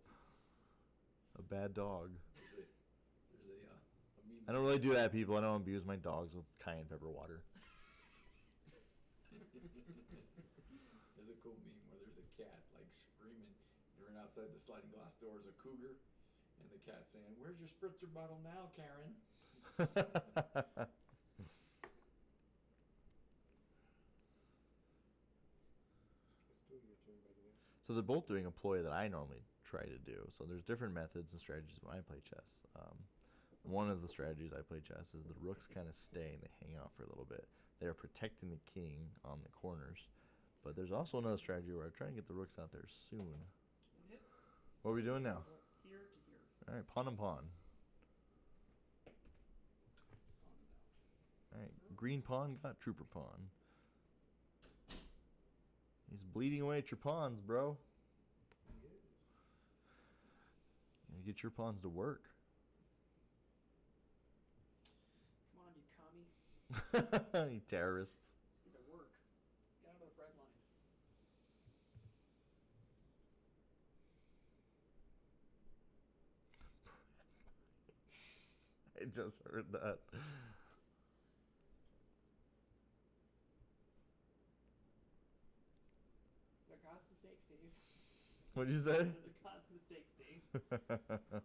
A: A bad dog.
C: There's a meme.
A: I don't really do that, people. I don't abuse my dogs with cayenne pepper water.
C: There's a cool meme where there's a cat like screaming. You're outside the sliding glass door is a cougar, and the cat saying, "Where's your spritzer bottle now, Karen?"
E: It's still your turn, by the way.
A: So they're both doing a ploy that I normally try to do. So there's different methods and strategies when I play chess. One of the strategies I play chess is the rooks kind of stay and they hang out for a little bit. They're protecting the king on the corners. But there's also another strategy where I try and get the rooks out there soon.
B: One hit.
A: What are we doing now?
B: Here to here.
A: All right, pawn and pawn.
B: Pawn is out.
A: All right, green pawn got trooper pawn. He's bleeding away at your pawns, bro.
E: He is.
A: You get your pawns to work.
B: Come on, you commie.
A: You terrorists.
B: Get to work. Get out of the bread line.
A: I just heard that.
B: They're God's mistakes, Dave.
A: What'd you say?
B: They're God's mistakes, Dave.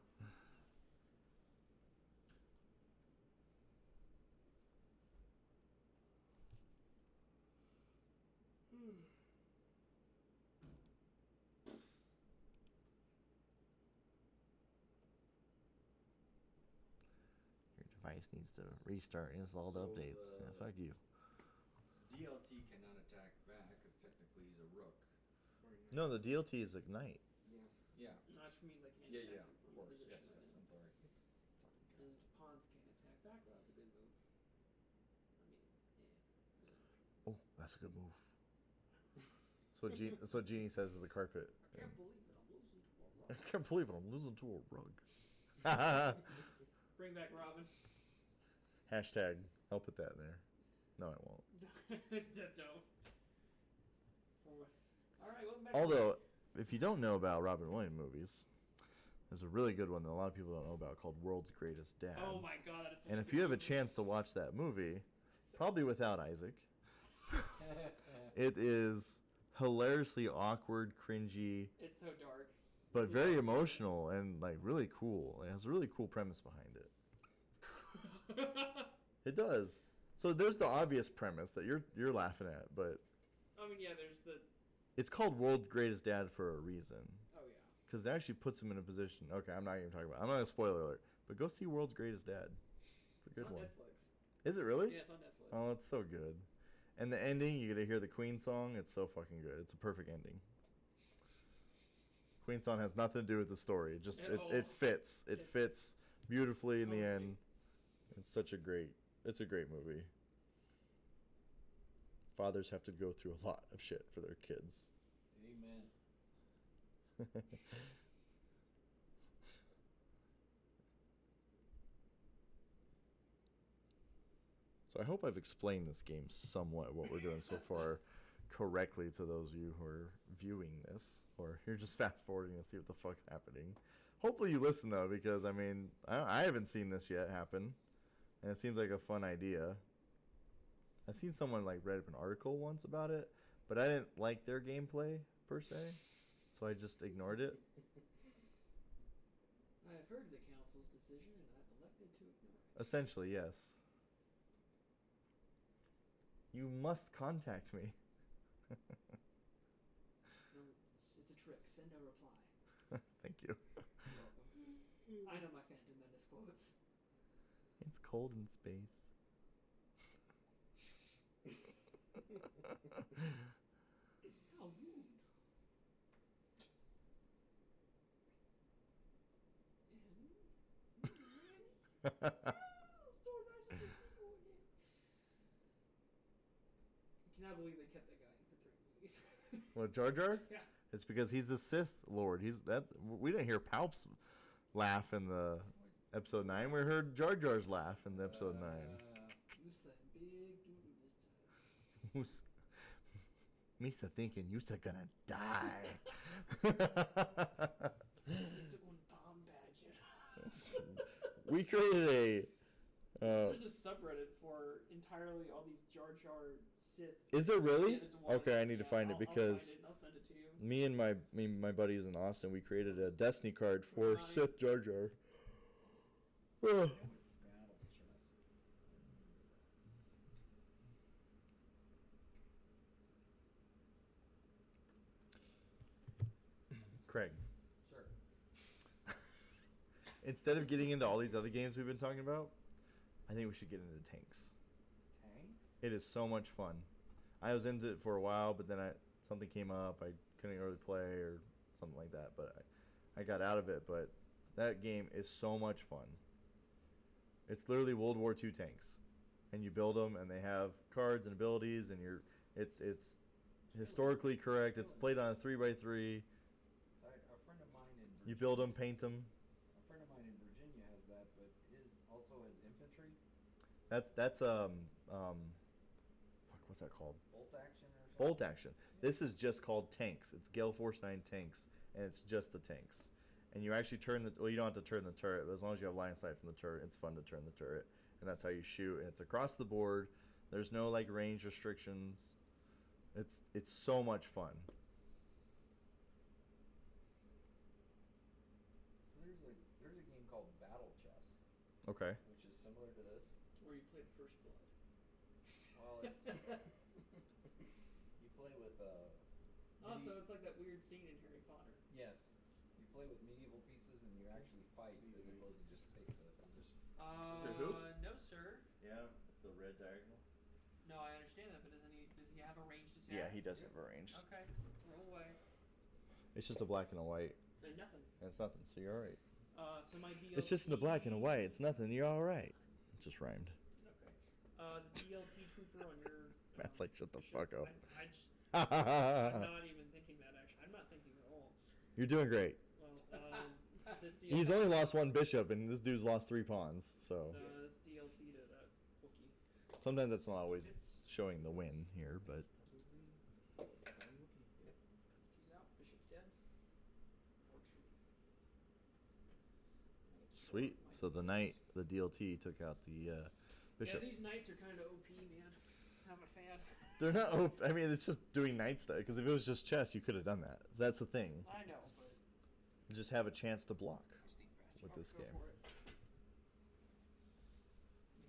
A: Your device needs to restart installed
C: So
A: updates. Yeah,
C: the-
A: fuck you.
C: DLT cannot attack back because technically he's a rook.
E: Or not.
A: No, the DLT is Ignite.
E: Yeah.
C: Yeah.
B: Which means I can't
C: Yeah,
B: attack
C: yeah,
B: you
C: of
B: from
C: course.
B: the
C: Yes,
B: position
C: yes.
B: I'm in.
C: I'm sorry.
B: And pawns can't attack back. Well, that's a good move. I mean, yeah.
A: Oh, that's a good move. That's what Genie says to the carpet.
B: I can't believe it. I'm losing to a
A: I
B: rock.
A: can't believe it. I'm losing to a rug.
B: Bring back Robin.
A: Hashtag. I'll put that in there. No, I won't.
B: Don't. All right, welcome back.
A: Although, if you don't know about Robin Williams movies, There's a really good one that a lot of people don't know about called World's Greatest Dad.
B: Oh my god, that is such
A: And
B: a
A: if
B: good
A: you have a
B: movie.
A: chance to watch that movie,
B: It's so
A: probably without Isaac, it is hilariously awkward, cringy,
B: It's so dark.
A: but
B: It's
A: very
B: so
A: emotional and like really cool. It has a really cool premise behind it.
B: dark.
A: It does. So there's the obvious premise that you're laughing at, but
B: I mean, yeah, there's the.
A: it's called World's Greatest Dad for a reason.
B: Oh yeah.
A: Because it actually puts him in a position. Okay, I'm not even talking about. I'm not a spoiler alert, but go see World's Greatest Dad. It's a good
B: It's on
A: one.
B: Netflix.
A: Is it really?
B: Yeah, it's on Netflix.
A: Oh, it's so good. And the ending, you get to hear the Queen song. It's so fucking good. It's a perfect ending. Queen song has nothing to do with the story. It just
B: At
A: it
B: all.
A: fits. It
B: It-
A: fits beautifully in the
B: Totally.
A: end. It's a great movie. Fathers have to go through a lot of shit for their kids.
C: Amen.
A: So I hope I've explained this game somewhat, what we're doing so far, correctly to those of you who are viewing this, or you're just fast forwarding to see what the fuck's happening. Hopefully you listen though, because I mean, I haven't seen this yet happen, and it seems like a fun idea. I've seen someone like read up an article once about it, but I didn't like their gameplay per se, so I just ignored it.
B: I have heard the council's decision, and I've elected to ignore it.
A: Essentially, yes. You must contact me.
B: No, it's a trick. Send a reply.
A: Thank you.
B: You're welcome. I know my Phantom Menace quotes.
A: It's cold in space.
B: How rude. Oh, so nice to see you again. I cannot believe they kept that guy in for 3 movies.
A: What, Jar Jar?
B: Yeah.
A: It's because he's the Sith Lord. We didn't hear Palp's laugh in the episode 9. We heard Jar Jar's laugh in the episode 9.
B: You said big doo-doo this time.
A: Misa thinking you're gonna die.
B: He's one bomb badger.
A: We created a.
B: There's a subreddit for entirely all these Jar Jar Sith.
A: Is it really?
B: Yeah, there's one.
A: Okay, I need to
B: Yeah,
A: find it
B: I'll
A: because
B: find it and I'll send it to you.
A: me and my buddies in Austin, we created a Destiny card for
B: Nice.
A: Sith Jar Jar. Ugh.
D: Battle chess.
A: Craig,
D: Sure.
A: instead of getting into all these other games we've been talking about, I think we should get into tanks.
D: Tanks?
A: It is so much fun. I was into it for a while, but then something came up. I couldn't really play or something like that, but I got out of it. But that game is so much fun. It's literally World War II tanks, and you build them, and they have cards and abilities, and it's historically correct. It's played on a 3x3.
D: So a friend of mine in Virginia,
A: You build them, paint them.
D: a friend of mine in Virginia has that, but his also has infantry,
A: That's fuck, what's that called?
D: bolt action or something.
A: Bolt action. This is just called tanks. It's Gale Force 9 tanks, and it's just the tanks. And you actually you don't have to turn the turret, but as long as you have line of sight from the turret, it's fun to turn the turret. And that's how you shoot. And it's across the board. There's no like range restrictions. It's so much fun.
D: So there's a game called Battle Chess,
A: Okay.
D: which is similar to this.
B: Where you played First Blood.
D: Well, it's you play with
B: Oh, so it's like that weird scene in Harry Potter.
D: yes, you play with medieval pieces and you actually fight as opposed to just take the position.
A: who?
B: No, sir.
A: Yeah, it's the red diagonal.
B: No, I understand that, but does he have a ranged attack?
A: Yeah, he does have a range.
B: Okay, roll away.
A: It's just a black and a white.
B: Nothing.
A: And it's nothing, so you're alright.
B: So my DLC.
A: It's just in a black and a white. It's nothing. You're alright. It just rhymed.
B: Okay. The DLT trooper on your.
A: Matt's like, shut the fuck up.
B: I just. I'm not even thinking that actually. I'm not thinking at all.
A: You're doing great.
B: Well, this DLT.
A: He's only lost one bishop, and this dude's lost 3 pawns. So
B: This DLT to that Wookiee.
A: sometimes that's not always
B: It's
A: showing the win here, but
B: He's out. Bishop's dead. Works for me.
A: Sweet. So the knight, the DLT took out the bishop.
B: Yeah, these knights are kind of OP, man. I'm a fan.
A: They're not. I mean, it's just doing knight stuff. Because if it was just chess, you could have done that. That's the thing.
B: I know, but
A: You just have a chance to block with
B: I'll
A: this
B: go
A: game.
B: for it.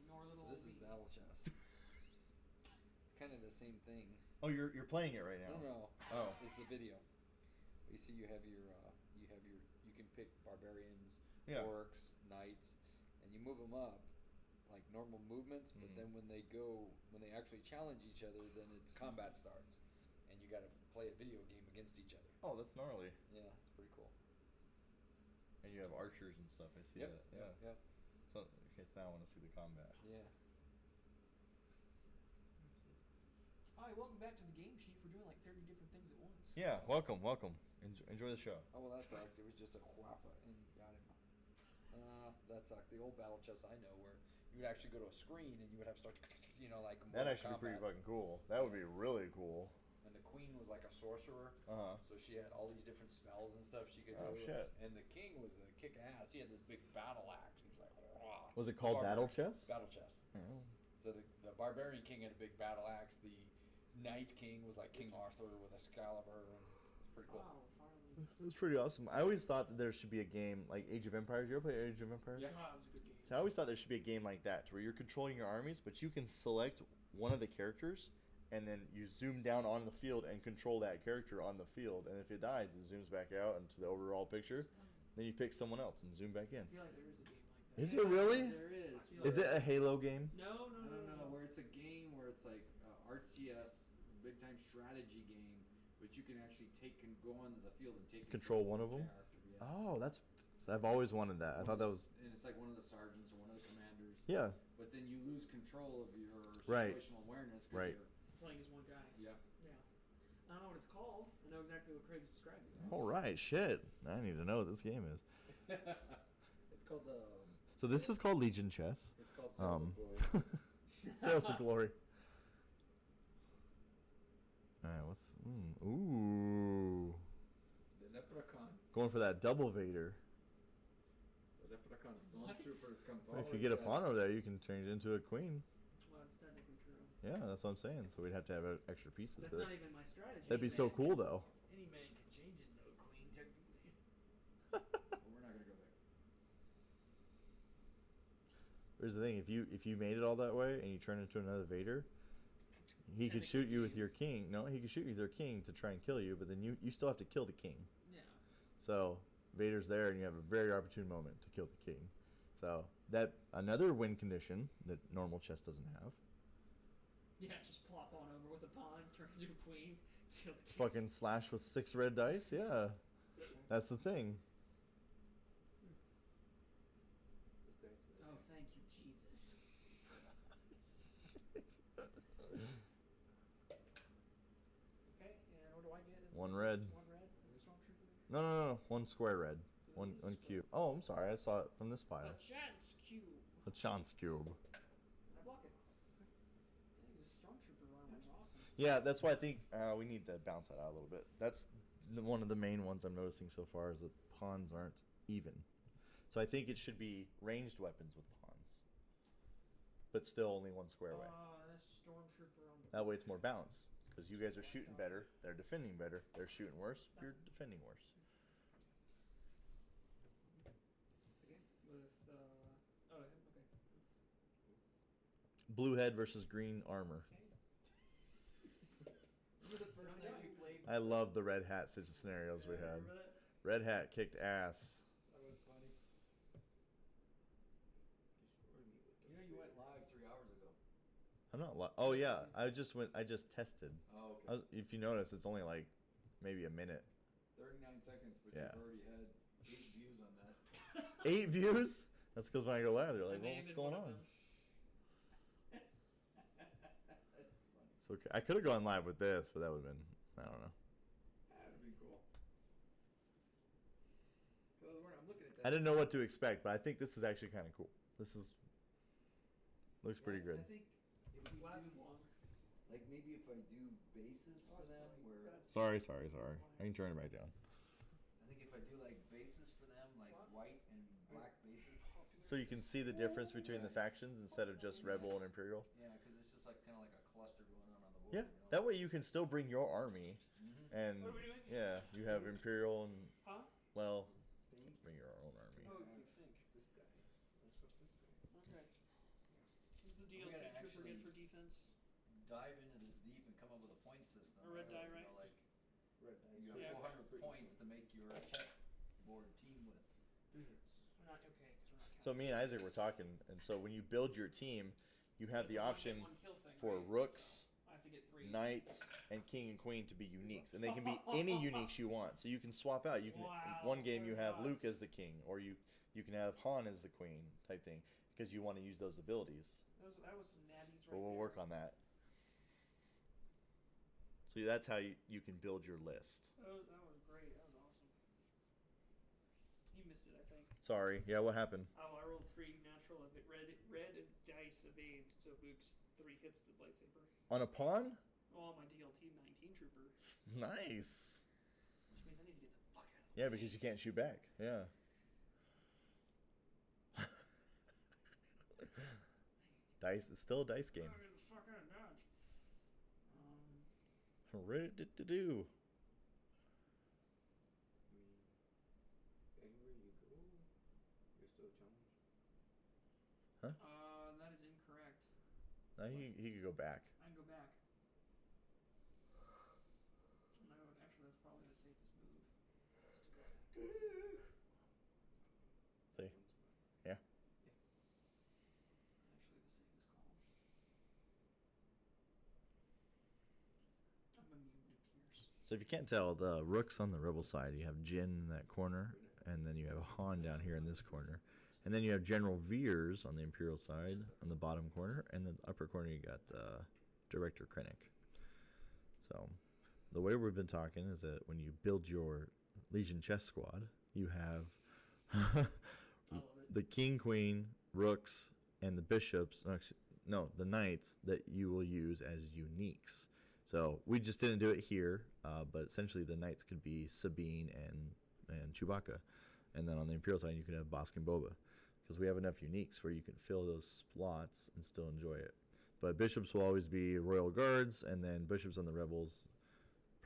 B: Ignore
D: So
B: little
D: this is
B: me.
D: battle chess. It's kind of the same thing.
A: Oh, you're playing it right now.
D: No.
A: Oh.
D: It's the video. You see, you can pick barbarians,
A: Yeah.
D: orcs, knights, and you move them up like normal movements. But
A: Mhm.
D: then when they actually challenge each other, then it's combat starts, and you got to play a video game against each other.
A: Oh, that's gnarly.
D: Yeah, it's pretty cool.
A: And you have archers and stuff. I see
D: Yep,
A: that.
D: yep,
A: Yeah.
D: yep.
A: So, okay, so now I want to see the combat.
D: Yeah.
B: Hi, welcome back to the game, Chief. We're doing like 30 different things at once.
A: Yeah, welcome. Enjoy the show.
D: Oh well, that sucked. It was just a whappa, and you got him. That sucked. The old battle chess I know, where you would actually go to a screen and you would have to start, like
A: That'd
D: Mortal
A: actually be pretty
D: Kombat.
A: fucking cool. That would be really cool.
D: And the queen was like a sorcerer,
A: Uh huh.
D: so she had all these different spells and stuff she could
A: Oh,
D: do.
A: shit.
D: And the king was a kick ass. He had this big battle axe. He was like, "Wah."
A: Was it called Battle
D: Barbarian.
A: Chess?
D: Battle chess.
A: Oh.
D: So the barbarian king had a big battle axe. The knight king was like King Arthur with Excalibur. It's pretty cool.
B: Wow, finally.
A: It was pretty awesome. I always thought that there should be a game like Age of Empires. You ever play Age of Empires?
D: Yeah.
B: Wow, it was a good game.
A: So I always thought there should be a game like that, to where you're controlling your armies, but you can select one of the characters, and then you zoom down on the field and control that character on the field. And if it dies, it zooms back out into the overall picture. Then you pick someone else and zoom back in.
B: I feel like there is a game like that.
A: Is it really?
E: There is.
A: Is it a Halo game?
B: No, no, no, no.
E: Where it's a game where it's like RTS, big time strategy game, but you can actually go onto the field and take
A: Control one of
E: your
A: them?
E: character, yeah.
A: Oh, I've always wanted that. I thought that was.
E: And it's like one of the sergeants or one of the commanders.
A: Yeah.
E: But then you lose control of your
A: Right.
E: situational awareness. 'Cause
A: Right.
B: Playing as one guy.
E: Yeah.
B: Yeah. I don't know what it's called. I know exactly what Craig's describing.
A: All right, shit. I need to know what this game is.
E: It's called
A: So this is called Legion Chess.
E: It's called Sales of Glory.
A: Sales of Glory. All right, what's ooh,
C: The Leprechaun.
A: going for that double Vader.
C: The Leprechaun
B: What?
C: stormtroopers come
A: If
C: forward.
A: you get a
C: yes.
A: pawn over there, you can turn it into a queen.
B: Well, it's technically true.
A: Yeah, that's what I'm saying. So we'd have to have extra pieces.
B: That's
A: But
B: not even my strategy.
A: that'd be so cool, though.
C: Any man can change it into a queen, technically. But we're not gonna go there.
A: Here's the thing: if you made it all that way and you turn into another Vader, he could shoot you with your king. No, he could shoot you with your king to try and kill you, but then you still have to kill the king.
B: Yeah.
A: So Vader's there, and you have a very opportune moment to kill the king. So that another win condition that normal chess doesn't have.
B: Yeah, just plop on over with a pawn, turn into a queen, kill the king.
A: Fucking slash with 6 red dice. Yeah, that's the thing.
E: This guy to the
B: Oh, thank you, Jesus. Okay, and what do I get? As
A: One
B: a-
A: red.
B: One red as a stormtrooper.
A: No. 1 square red. One cube. Oh, I'm sorry. I saw it from this
B: A
A: pile.
B: chance cube.
A: A chance cube.
B: And I block it. Okay. Yeah, he's a stormtrooper armor is awesome.
A: Yeah, that's why I think we need to bounce that out a little bit. That's one of the main ones I'm noticing so far is that pawns aren't even. So I think it should be ranged weapons with pawns, but still only 1 square away.
B: That's stormtrooper on the.
A: That way it's more balanced because you guys are shooting better, they're defending better, they're shooting worse, you're defending worse.
B: With oh okay.
A: Blue head versus green armor.
B: Okay.
E: Remember the first night we played?
A: I love the red hat scenarios we had.
E: Remember that?
A: Red hat kicked ass.
C: That was funny. Destroyed me with the
E: You know you went live 3 hours ago.
A: I'm not. Oh yeah, I just tested.
E: Oh, okay.
A: If you notice, it's only like maybe a minute.
E: 39 seconds, but
A: Yeah.
E: you've already had 8 views on that.
A: 8 views? That's because when I go live, they're
B: I
A: like,
B: may
A: "Well,
B: have
A: what's
B: been
A: going
B: one of
A: on?"
B: them.
E: That's funny.
A: So I could have gone live with this, but that would have been, I don't know.
E: That'd be cool. Well, I'm looking at that.
A: I didn't know what to expect, but I think this is actually kind of cool. This is looks pretty
E: Yeah,
A: good.
E: I think if
B: This
E: we
B: lasts
E: do,
B: long.
E: like maybe if I do bases
B: Oh,
E: for
B: it's
E: them,
B: funny.
E: where
B: That's-
A: Sorry. I can turn it back down.
E: I think if I do like bases for them, like
B: What?
E: white and black bases,
B: Oh,
A: So you can see the difference between the factions instead of just Rebel and Imperial.
D: Yeah, because it's just like kind of like a cluster going on the board.
A: Yeah,
D: You know?
A: that way you can still bring your army, and
B: What are we doing?
A: yeah, you have Imperial and
B: Huh?
A: well,
F: Think.
A: bring your own army.
B: Oh, you think.
F: This guy. Let's up this guy.
B: Okay. What's the
D: We
B: DLT
D: gotta
B: trooper get
D: actually-
B: for defense?
D: Dive into this deep and come up with a point system.
B: A red
D: so,
B: die,
D: you
B: right?
D: know, like
F: Red dice.
D: you have
B: Yeah.
D: 400
F: Pretty
D: points
F: fun.
D: to make your chessboard team with.
F: 3 hits.
B: We're not okay because we're not counting.
A: So me and Isaac were talking, and so when you build your team, you have
B: It's
A: the
B: a one
A: option
B: hit, one kill thing,
A: for
B: right?
A: rooks,
B: I have to get 3.
A: knights, and king and queen to be uniques, and they can be any uniques you want. So you can swap out. You can
B: Wow,
A: one game you
B: they're
A: have Luke
B: nuts.
A: as the king, or you can have Han as the queen type thing because you want to use those abilities.
B: That was some natties right
A: But we'll
B: there.
A: work on that. So that's how you can build your list.
B: That was great. That was awesome. You missed it, I think.
A: Sorry. Yeah, what happened?
B: Oh, I rolled 3 natural of it. Red dice evades, so Luke's 3 hits with his lightsaber.
A: On a pawn?
B: Oh, my DLT 19 trooper,
A: Nice.
B: which means I need to get the fuck out of the
A: Yeah, because you can't shoot back. Yeah. Dice. It's still a dice game.
B: Get the fuck out of Dodge.
A: Ready to do.
F: I mean, anywhere you go, you're still challenged.
B: That is incorrect.
A: Now he could go back.
B: I can go back. No, actually, that's probably the safest move. Is to go back.
A: See? Yeah.
B: Actually, the safest call. I'm immune to Pierce.
A: So if you can't tell, the rook's on the rebel side. You have Jin in that corner, and then you have Han down here in this corner. And then you have General Veers on the Imperial side on the bottom corner, and the upper corner you got Director Krennic. So the way we've been talking is that when you build your Legion chess squad, you have
B: I love it.
A: the king, queen, rooks, and the bishops. No, the knights that you will use as uniques. So we just didn't do it here, but essentially the knights could be Sabine and Chewbacca, and then on the Imperial side you could have Bosk and Boba, because we have enough uniques where you can fill those slots and still enjoy it. But bishops will always be Royal Guards, and then bishops on the rebels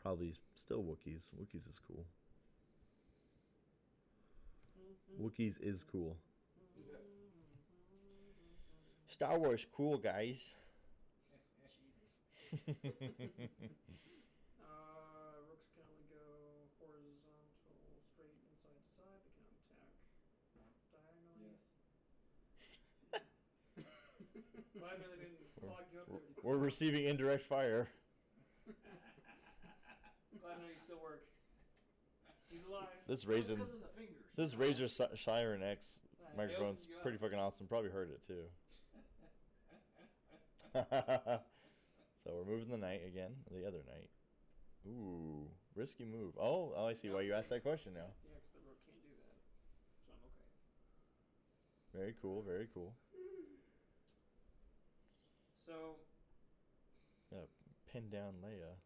A: probably still Wookiees. Wookiees is cool. Wookiees is cool. Star Wars cool, guys.
B: Jesus. Rooks can only go horizontal, straight, inside to side. They cannot attack diagonally.
E: Yes.
B: Well, I really didn't clog you up there. with the
A: We're receiving indirect fire.
B: Glad I know you still work. He's alive.
A: This
D: Well,
A: Razor,
D: because of the fingers.
A: this Razor Siren X
B: They
A: microphone's
B: opened you up.
A: pretty fucking awesome. Probably heard it too. So we're moving the knight again, the other knight. Ooh, risky move. Oh, I see why you asked that question now.
B: Yeah, 'cause the rook can't do that. So I'm okay.
A: Very cool, very cool.
B: So
A: Yeah, pin down Leia.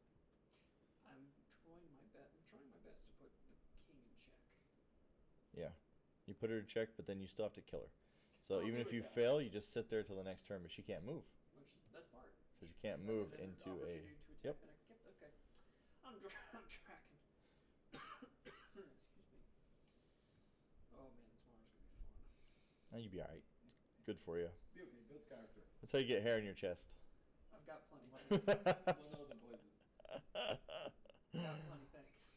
B: I'm trying my best. I'm trying my best to put the king in check.
A: Yeah, you put her in check, but then you still have to kill her. So
B: I'll
A: even
B: do
A: if
B: it
A: you
B: that.
A: fail, you just sit there till the next turn, but she can't move
B: Which is the best part.
A: because you can't
B: It's
A: move
B: like an
A: into a.
B: opportunity to attack
A: Yep.
B: the next. Yep. Okay. I'm tracking. Excuse me. Oh man, tomorrow's gonna be fun.
A: Oh, you'd be alright. Good for you.
E: Be okay, builds character.
A: That's how you get hair in your chest.
B: I've got plenty.
E: One
B: Thanks.
E: other places.
B: got plenty. Thanks.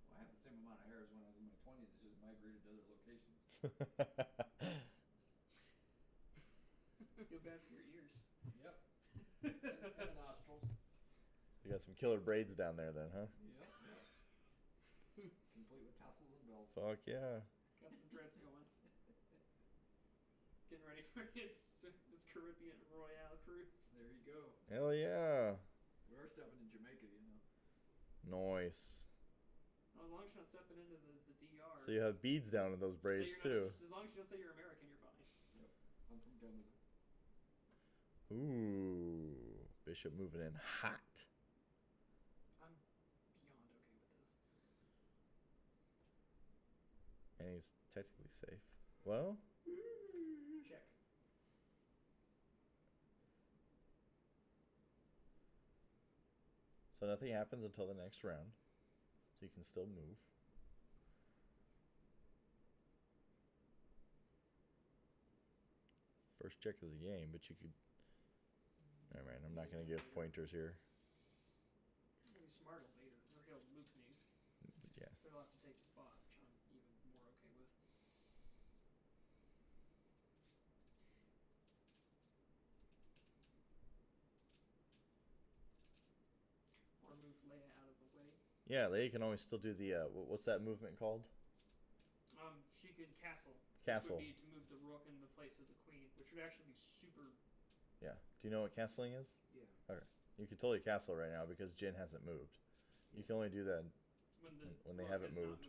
E: Well, I have the same amount of hair as when I was in my 20s. It just migrated to other locations.
B: Feel bad for your ears.
E: Yep. And nostrils.
A: You got some killer braids down there, then, huh?
E: Yep. Yep. Complete with tassels and bells.
A: Fuck yeah.
B: Got some dreads going. Getting ready for his Caribbean Royale cruise.
E: There you go.
A: Hell yeah.
E: We are stepping in Jamaica, you know.
A: Nice.
B: As long as you're not stepping into the DR.
A: So you have beads down in those braids
B: so you're
A: too.
B: not, as long as you don't say you're American, you're fine.
E: Yep. I'm from Canada.
A: Ooh, Bishop moving in hot.
B: I'm beyond okay with this.
A: And he's technically safe. Well,
B: Check.
A: so nothing happens until the next round. So you can still move. First check of the game, but you could. Alright, I'm not going to give pointers here.
B: Maybe Smart later, or he'll Luke me.
A: Yeah.
B: But he'll have to take the spot, which I'm even more okay with. Or move Leia out of the way.
A: Yeah, Leia can always still do the. What's that movement called?
B: She could castle.
A: Castle.
B: Which would be to move the rook in the place of the queen, which would actually be super.
A: Yeah. Do you know what castling is?
F: Yeah.
A: Okay. You can totally castle right now because Jin hasn't moved. You can only do that when they
B: rook
A: haven't
B: is not
A: moved.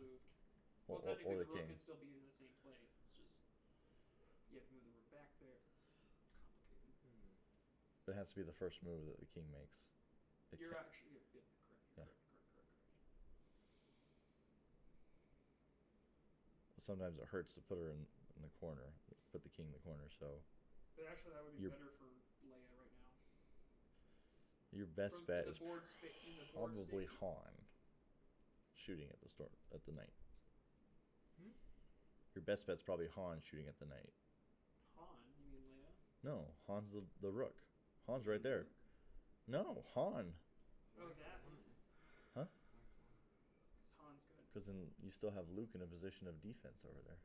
B: Well,
A: Or
B: technically
A: the
B: the rook
A: king.
B: can still be in the same place. It's just you have to move the rook back there. It's complicated.
A: But it has to be the first move that the king makes. It
B: You're
A: can't-
B: actually correct.
A: Yeah.
B: Correct.
A: Sometimes it hurts to put her in the corner, put the king in the corner. So
B: But actually, that would be
A: You're-
B: better for Leia right now.
A: your best
B: From
A: bet
B: the
A: is
B: board in the board
A: probably
B: state.
A: Han shooting at the knight.
F: Hmm?
A: Your best bet's probably Han shooting at the knight.
B: Han, you mean Leia?
A: No, Han's the rook. Han's right there. No, Han.
B: Oh, that.
A: Huh?
B: 'Cause Han's good.
A: Because then you still have Luke in a position of defense over there.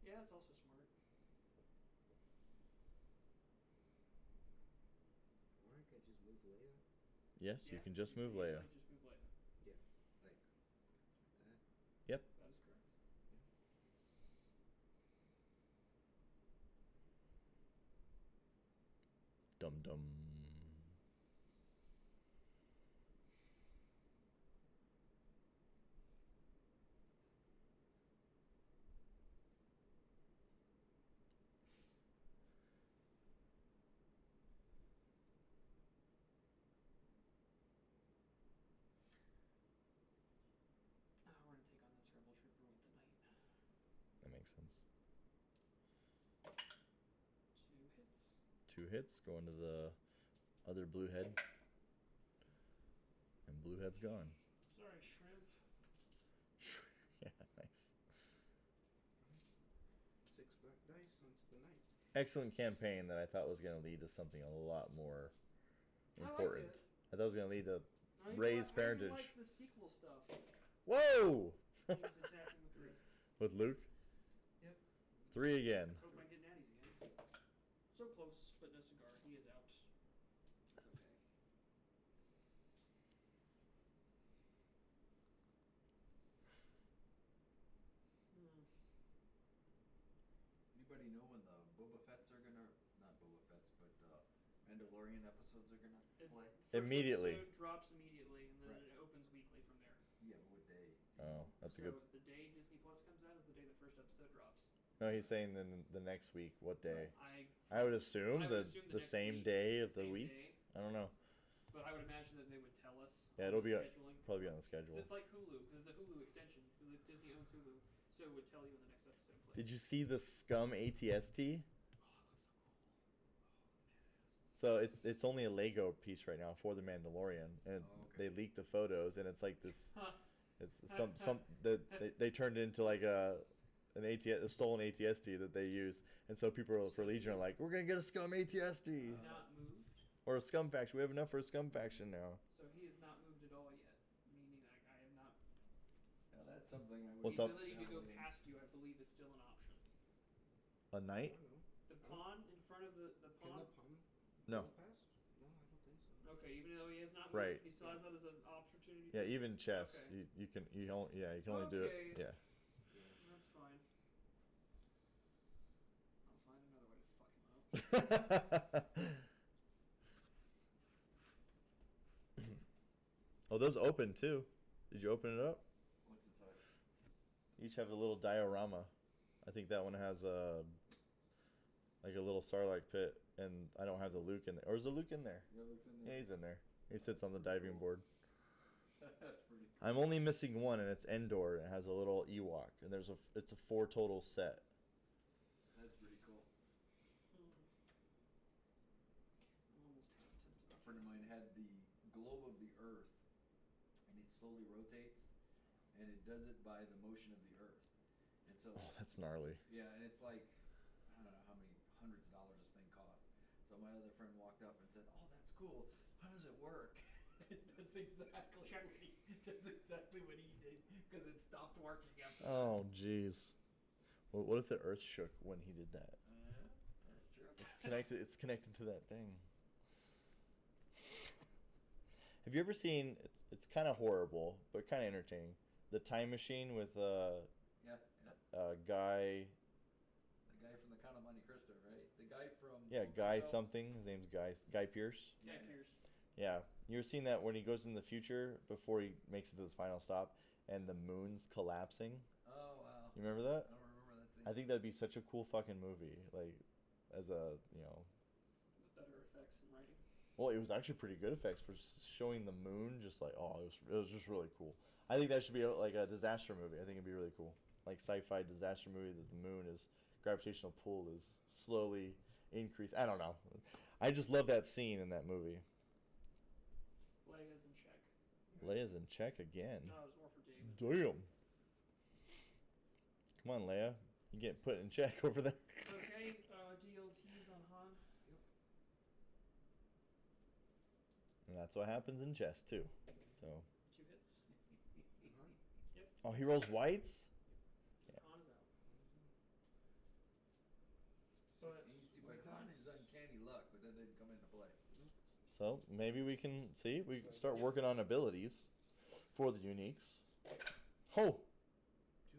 B: Yeah, it's also smart.
F: Or I could just move Leia.
A: Yes, you
B: Yeah,
A: can just move
B: easily
A: Leia.
B: Just move Leia.
F: Yeah. Like that.
A: Yep.
B: That is correct.
A: Dum dum.
B: We're gonna take on this rebel trooper with the knight.
A: That makes sense.
B: 2 hits.
A: 2 hits going to the other blue head. And blue head's gone.
B: Sorry, shrimp.
A: Yeah, nice.
F: 6 black dice onto the knight.
A: Excellent campaign that I thought was going to lead to something a lot more important.
B: I
A: I thought it was going to lead to
B: I
A: Rey's
B: I
A: parentage.
B: like the sequel stuff.
A: Whoa!
B: He's attacking with 3.
A: With Luke?
B: Yep.
A: 3 again.
B: Hope I get natties again. So close, but no cigar. He is out. It's okay.
C: Anybody know when the Boba Fett's are gonna, not Boba Fett's, but Mandalorian episodes are gonna
B: It-
C: play?
B: First
A: Immediately.
B: episode drops immediately, and then
C: Right.
B: it opens weekly from there.
C: Yeah, but what day?
A: Oh, that's
B: so
A: a good.
B: the day Disney Plus comes out is the day the first episode drops.
A: No, he's saying then the next week. What day?
B: I
A: I would assume
B: I would assume
A: the
B: next
A: same
B: week,
A: day of the
B: same
A: week.
B: day,
A: I don't know.
B: but I would imagine that they would tell us.
A: Yeah,
B: on
A: it'll
B: the
A: be
B: scheduling.
A: probably be on the
B: 'Cause
A: schedule.
B: it's like Hulu, because it's a Hulu extension. Disney owns Hulu, so it would tell you when the next episode plays.
A: Did you see the Scum ATST?
B: Oh, it looks so cool.
A: So it's only a Lego piece right now for the Mandalorian, and
C: Oh, okay.
A: they leaked the photos, and it's like this.
B: Huh.
A: It's some they turned it into like a stolen ATST that they use, and so people for Legion are like, we're gonna get a Scum ATST
B: Not moved.
A: or a Scum faction. We have enough for a Scum faction now.
B: So he is not moved at all yet. Meaning I am not.
C: Now that's something I would.
A: What's
B: The
A: up?
B: ability to go
C: definitely-
B: past you, I believe, is still an option.
A: A
F: I
A: knight?
F: don't know.
B: The pawn in front of the
F: Can
B: pawn.
F: the pawn
A: No.
F: go past? No, I don't think so.
B: Okay, even though he has not moved,
A: Right.
B: he still has that as an opportunity.
A: Yeah, even chess.
B: Okay.
A: You can only do it.
B: Okay.
A: Yeah.
B: That's fine. I'll find another way to fuck him up.
A: Oh, those open too. Did you open it up?
C: What's inside?
A: Each have a little diorama. I think that one has a like a little Sarlacc pit, and I don't have the Luke in there. Or is the Luke in there?
C: Yeah, looks in
A: Yeah,
C: there.
A: he's in there. He sits on the diving board.
C: That's pretty cool.
A: I'm only missing one, and it's Endor. And it has a little Ewok, and it's a 4 total set.
C: That's pretty cool.
B: I'm almost half tempted.
C: A friend of mine had the globe of the Earth, and it slowly rotates, and it does it by the motion of the Earth. And so,
A: Oh, that's gnarly.
C: yeah, and it's like, I don't know how many hundreds of dollars this thing costs. So my other friend walked up and said, "Oh, that's cool. How does it work?" That's exactly
B: Check.
C: that's exactly what he did because it stopped working after that.
A: Oh, jeez. What if the Earth shook when he did that?
C: That's true.
A: It's connected to that thing. Have you ever seen? It's kind of horrible, but kind of entertaining. The Time Machine with
C: Yeah, yeah.
A: Guy.
C: The guy from the Count of Monte Cristo, right? The guy from
A: Yeah, Guy
C: Memento.
A: something. His name's Guy Pierce.
B: Guy
C: Yeah.
B: Pearce.
A: Yeah, you ever seen that when he goes in the future before he makes it to his final stop, and the moon's collapsing?
C: Oh wow.
A: You remember that?
C: I don't remember that scene.
A: I think that'd be such a cool fucking movie. Like, as a
B: With better effects and writing.
A: well, it was actually pretty good effects for showing the moon. Just like, it was just really cool. I think that should be like a disaster movie. I think it'd be really cool, like sci-fi disaster movie that the moon is gravitational pull is slowly increased. I don't know. I just love that scene in that movie.
B: Leia's in check.
A: Leia's in check again.
B: No, it was more for David.
A: Damn. Come on, Leia. You get put in check over there.
B: Okay, DLTs on Han.
A: And that's what happens in chess too. So,
B: 2 hits.
A: oh, he rolls whites. Yeah.
B: Han is out.
C: So,
B: But
C: and you see, like Han is uncanny luck, but that didn't come into play.
A: So maybe we can start working on abilities for the uniques. Oh,
F: 2.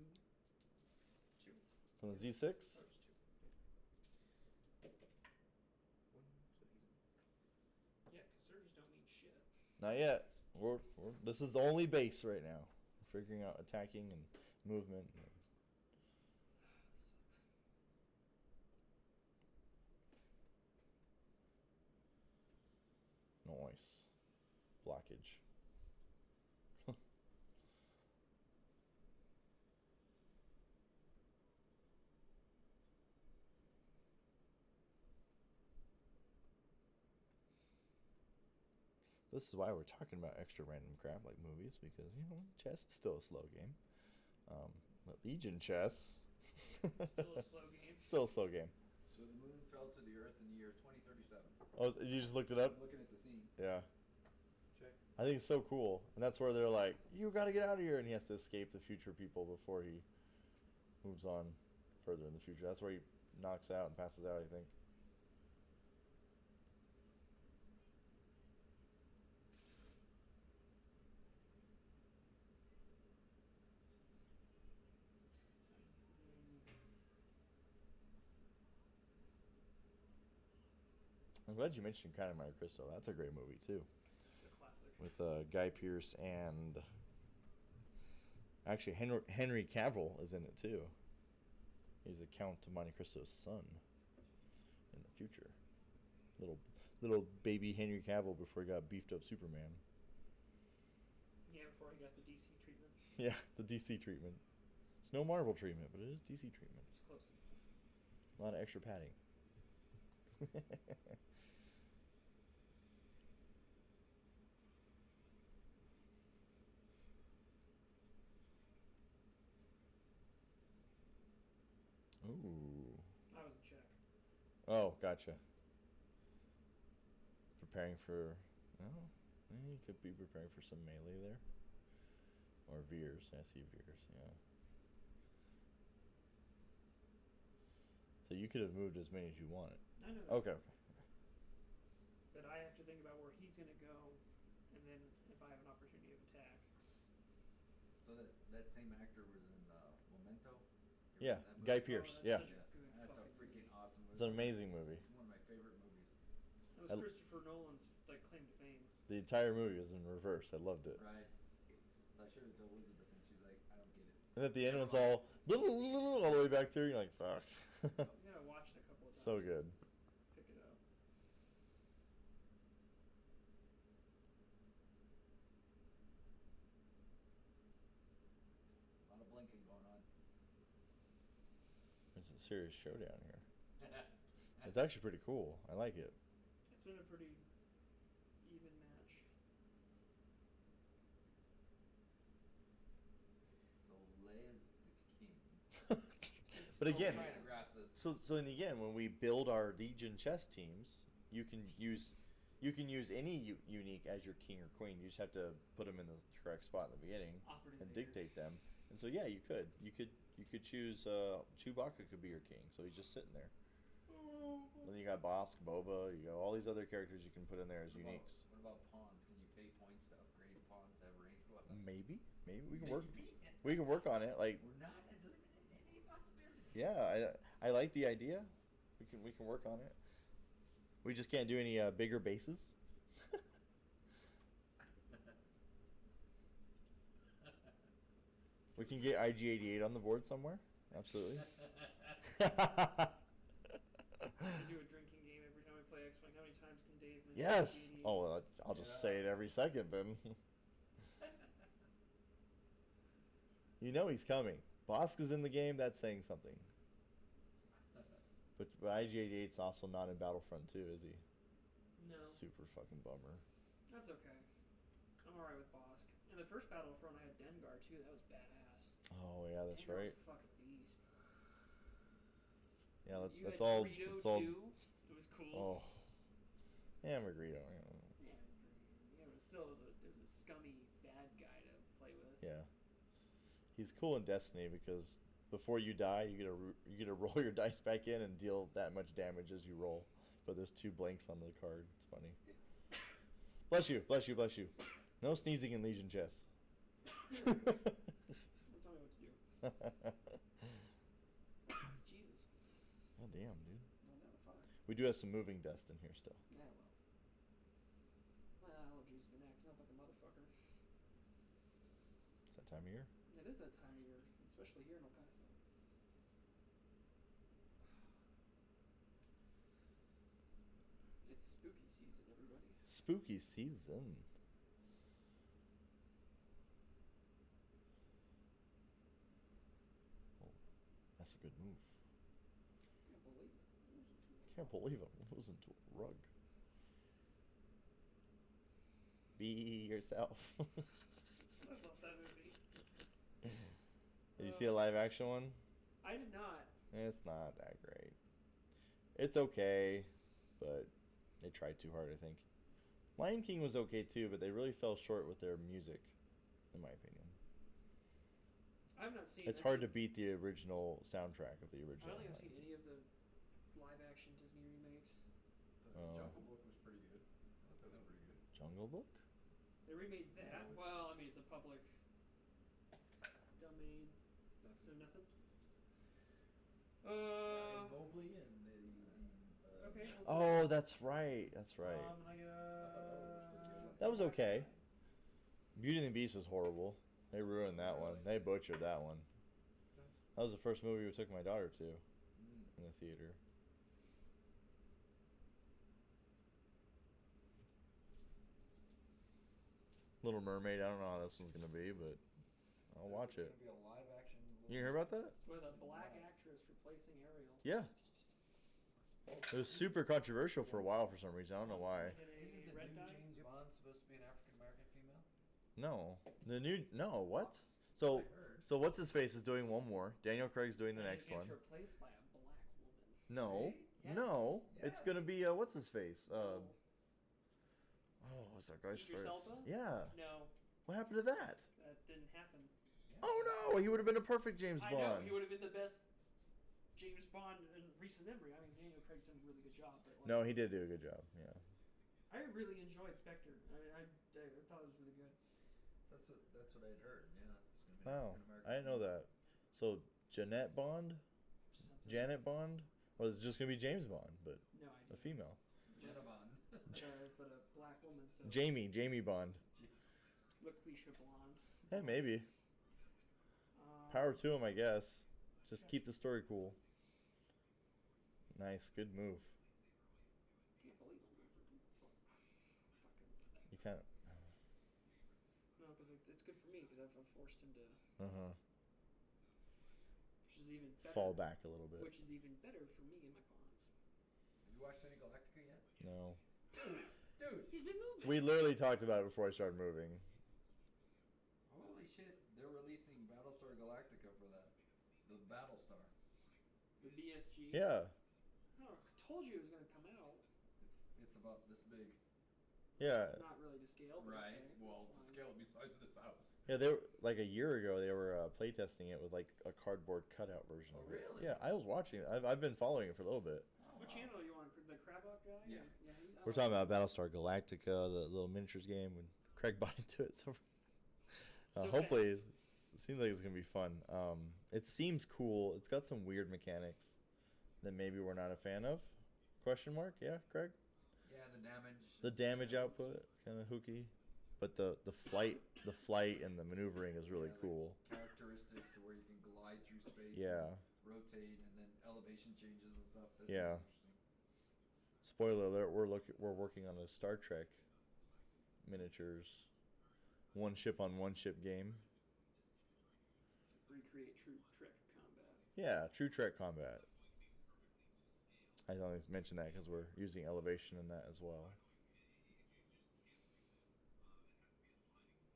A: from the Z6.
F: Oh, it's 2. 1. So he's
B: yeah, because surges don't mean shit.
A: Not yet. This is the only base right now. We're figuring out attacking and movement. Nice. Blockage. This is why we're talking about extra random crap like movies, because, chess is still a slow game. But Legion chess.
B: Still a slow game.
A: Still a slow game.
C: So the moon fell to the Earth in the year 2037.
A: Oh, you just looked it up?
C: I'm looking at the scene.
A: Yeah.
F: check.
A: I think it's so cool. And that's where they're like, you gotta get out of here. And he has to escape the future people before he moves on further in the future. That's where he knocks out and passes out, I think. I'm glad you mentioned Count of Monte Cristo. That's a great movie, too.
B: It's a classic.
A: With Guy Pearce and actually Henry Cavill is in it too. He's the Count of Monte Cristo's son in the future. Little baby Henry Cavill before he got beefed up Superman.
B: Yeah, before I got the DC treatment.
A: Yeah, the DC treatment. It's no Marvel treatment, but it is DC treatment.
B: It's close.
A: A lot of extra padding. Ooh.
B: I was in check.
A: Oh, gotcha. Preparing for. Oh, you could be preparing for some melee there. Or Veers. I see Veers, yeah. So you could have moved as many as you wanted.
B: I know that.
A: Okay.
B: But I have to think about where he's going to go, and then if I have an opportunity of attack.
C: So that same actor was in Memento. You ever
A: Yeah,
C: seen that
A: Guy
C: movie?
A: Pearce.
B: Oh,
A: Yeah.
B: that's such a good
C: That's a
B: fucking
C: freaking
B: movie.
C: awesome movie.
A: It's an amazing movie.
C: It's one of my favorite movies.
B: That was
A: I-
B: Christopher Nolan's claim to fame.
A: The entire movie was in reverse. I loved it.
C: Right. So I showed it to Elizabeth, and she's like, "I don't get it."
A: And at the end, when it's all all the way back through, you're like, fuck.
B: You gotta watch it a couple of times.
A: So good.
B: Pick it up.
A: It's a serious showdown here. It's actually pretty cool. I like it.
B: It's been a pretty even match.
C: So Leia's the king.
A: But
C: Still
A: again,
C: trying to grasp this.
A: so again, when we build our Legion chess teams, you can use any unique as your king or queen. You just have to put them in the correct spot in the beginning
B: Operative
A: and
B: Vader.
A: dictate them. And so yeah, you could choose Chewbacca could be your king. So he's just sitting there. Then you got Bosk, Boba. You got all these other characters you can put in there as uniques.
C: What about pawns? Can you pay points to upgrade pawns to have ranged weapons?
A: Maybe we can
C: Maybe.
A: work. We can work on it. Like
C: We're not eliminating any possibility.
A: yeah, I like the idea. We can work on it. We just can't do any bigger bases. We can get IG-88 on the board somewhere. Absolutely.
B: We do a drinking game every time we play X-Wing. How many times can Dave mention
A: Yes.
B: GD?
A: Oh, well, I'll just say it every second then. You know he's coming. Bosk is in the game. That's saying something. But IG-88's also not in Battlefront 2, is he?
B: No,
A: Super fucking bummer.
B: that's okay. I'm alright with Bosk. In the first Battlefront, I had Dengar too. That was badass.
A: Oh yeah, that's
B: Dengar
A: right.
B: was a fucking beast.
A: Yeah,
B: You
A: that's
B: had
A: all.
B: Greedo
A: That's all.
B: too. It was cool.
A: Oh. Yeah, Magrido.
B: Yeah, but still, it was a scummy bad guy to play with.
A: Yeah. He's cool in Destiny because before you die, you get to roll your dice back in and deal that much damage as you roll. But there's 2 blanks on the card. It's funny. Bless you, bless you, bless you. No sneezing in Legion chess.
B: Don't tell me what to do. Jesus.
A: Oh damn, dude.
B: Not down to 5.
A: We do have some moving dust in here still.
B: Yeah, well. My allergies have been acting up like a motherfucker.
A: It's that time of year.
B: It is that time of year, especially here in El Paso. It's spooky season, everybody.
A: Spooky season. Oh, that's a good move.
B: Can't believe it. Losing to a
A: Can't believe I'm losing to a rug. Be yourself.
B: I love that movie.
A: Did you see a live action one?
B: I did not.
A: It's not that great. It's okay, but they tried too hard, I think. Lion King was okay too, but they really fell short with their music, in my opinion.
B: I've not seen.
A: It's hard to beat the original soundtrack of the
B: I
A: original.
B: don't think I've
A: Lion
B: seen
A: King.
B: any of the live action Disney remakes.
C: The
A: Oh.
C: Jungle Book was pretty good. I thought that was pretty good.
A: Jungle Book?
B: They remade that.
C: Yeah, with-
B: Well, I mean, it's a public domain,
C: Nothing.
B: so nothing.
C: Ryan Mobley and the
B: Okay.
A: Oh, that's right. That's right. That was okay. Beauty and the Beast was horrible. They ruined that one. They butchered that one. That was the first movie we took my daughter to in the theater. Little Mermaid. I don't know how this one's gonna be, but I'll watch it.
C: Gonna be a live action.
A: You hear about that?
B: With a black actress replacing Ariel.
A: Yeah. It was super controversial for a while for some reason. I don't know why.
B: In a
D: Isn't the
B: red
D: new
B: dye?
D: James Bond supposed to be an African American female?
A: No. The new what? So what's his face is doing one more. Daniel Craig's doing the
B: And
A: next
B: it
A: one.
B: gets replaced by a black woman.
A: No.
B: Yes.
A: No. It's
C: Yeah.
A: gonna be what's his face?
B: No.
A: What's that guy's
B: Idris
A: face?
B: Elba?
A: Yeah.
B: No,
A: What happened to that?
B: that didn't happen.
A: Oh no, he would have been a perfect James
B: I
A: Bond.
B: know he would have been the best James Bond in recent memory. I mean, Daniel Craig's done a really good job, but like,
A: No, he did do a good job. Yeah.
B: I really enjoyed Spectre. I mean, I thought it was really good.
C: So that's what I'd heard. Yeah, it's gonna be
A: Oh,
C: African American.
A: I didn't know that. So Jeanette Bond,
B: Something.
A: Janet Bond, or is it just gonna be James Bond, but
B: No
A: a
B: idea.
A: female?
C: Jenna Bond.
B: But a black woman. So
A: Jamie Bond.
B: LaQuisha Blonde.
A: Hey, maybe. Power to him, I guess. Just keep the story cool. Nice, good move.
B: Can't believe I'm losing to fucking.
A: You kind of.
B: No, because it's good for me because I've forced him to.
A: Uh huh.
B: is even better.
A: fall back a little bit.
B: Which is even better for me and my pawns.
D: Have you watched any Galactica yet?
A: No.
D: Dude,
B: He's been moving.
A: We literally talked about it before I started moving.
D: holy shit! They're releasing Battlestar Galactica for that. The Battlestar.
B: The BSG.
A: Yeah.
B: Oh, I told you it was going to come out.
D: It's about this big.
A: Yeah.
B: Not really to scale. But
C: Right.
B: Okay,
C: Well,
B: that's
C: to
B: fine.
C: scale it be the size of this house.
A: Yeah, they were like a year ago. They were playtesting it with like a cardboard cutout version
D: Oh,
A: of it.
D: really?
A: Yeah, I was watching it. I've been following it for a little bit.
D: Oh,
B: What
D: wow.
B: channel are you on? The Crabot guy?
D: Yeah.
B: He's,
A: We're talking about Battlestar Galactica, the little miniatures game. When Craig bought into it, so
B: So
A: hopefully
B: fast.
A: it seems like it's gonna be fun. It seems cool. It's got some weird mechanics that maybe we're not a fan of. Question mark? Yeah, Craig.
D: Yeah, the damage.
A: The damage output kind of hooky, but the flight and the maneuvering is really
D: Yeah,
A: cool.
D: Characteristics where you can glide through space.
A: Yeah.
D: And rotate and then elevation changes and stuff. That's
A: Yeah.
D: interesting.
A: Spoiler alert: we're working on a Star Trek miniatures one ship on one ship game.
B: Recreate true Trek combat.
A: Yeah, true Trek combat. I only mentioned that because we're using elevation in that as well.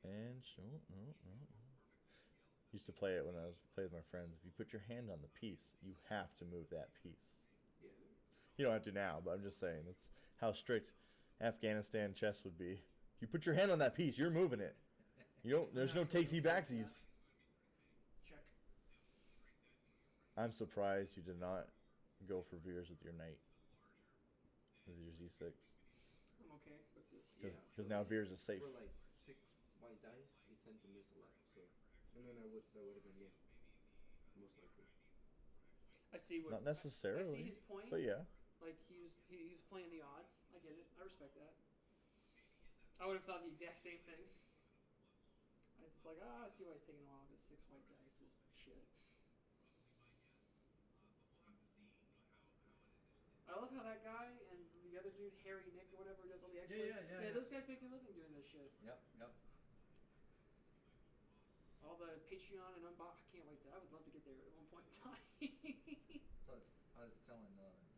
A: And used to play it when I was playing with my friends. If you put your hand on the piece, you have to move that piece.
B: Yeah.
A: You don't have to now, but I'm just saying that's how strict Afghanistan chess would be. If you put your hand on that piece, you're moving it. You don't. There's no takesy backsies.
B: Check.
A: I'm surprised you did not go for Veers with your knight. With your Z6.
B: I'm okay with this.
A: Because now Veers is safe.
F: For like 6 white dice, you tend to miss a lot. So, and then that would have been game. Most likely.
B: I see what.
A: Not necessarily.
B: I see his point.
A: But yeah.
B: Like he was playing the odds. I get it. I respect that. I would have thought the exact same thing. It's like, I see why he's taking a while because 6 white dice is shit. I love how that guy and the other dude, Harry Nick or whatever, does all the X-Men.
D: Yeah.
B: Those guys make their living doing this shit.
D: Yep.
B: All the Patreon and unbox. I can't wait. I would love to get there at one point in time.
D: So I was telling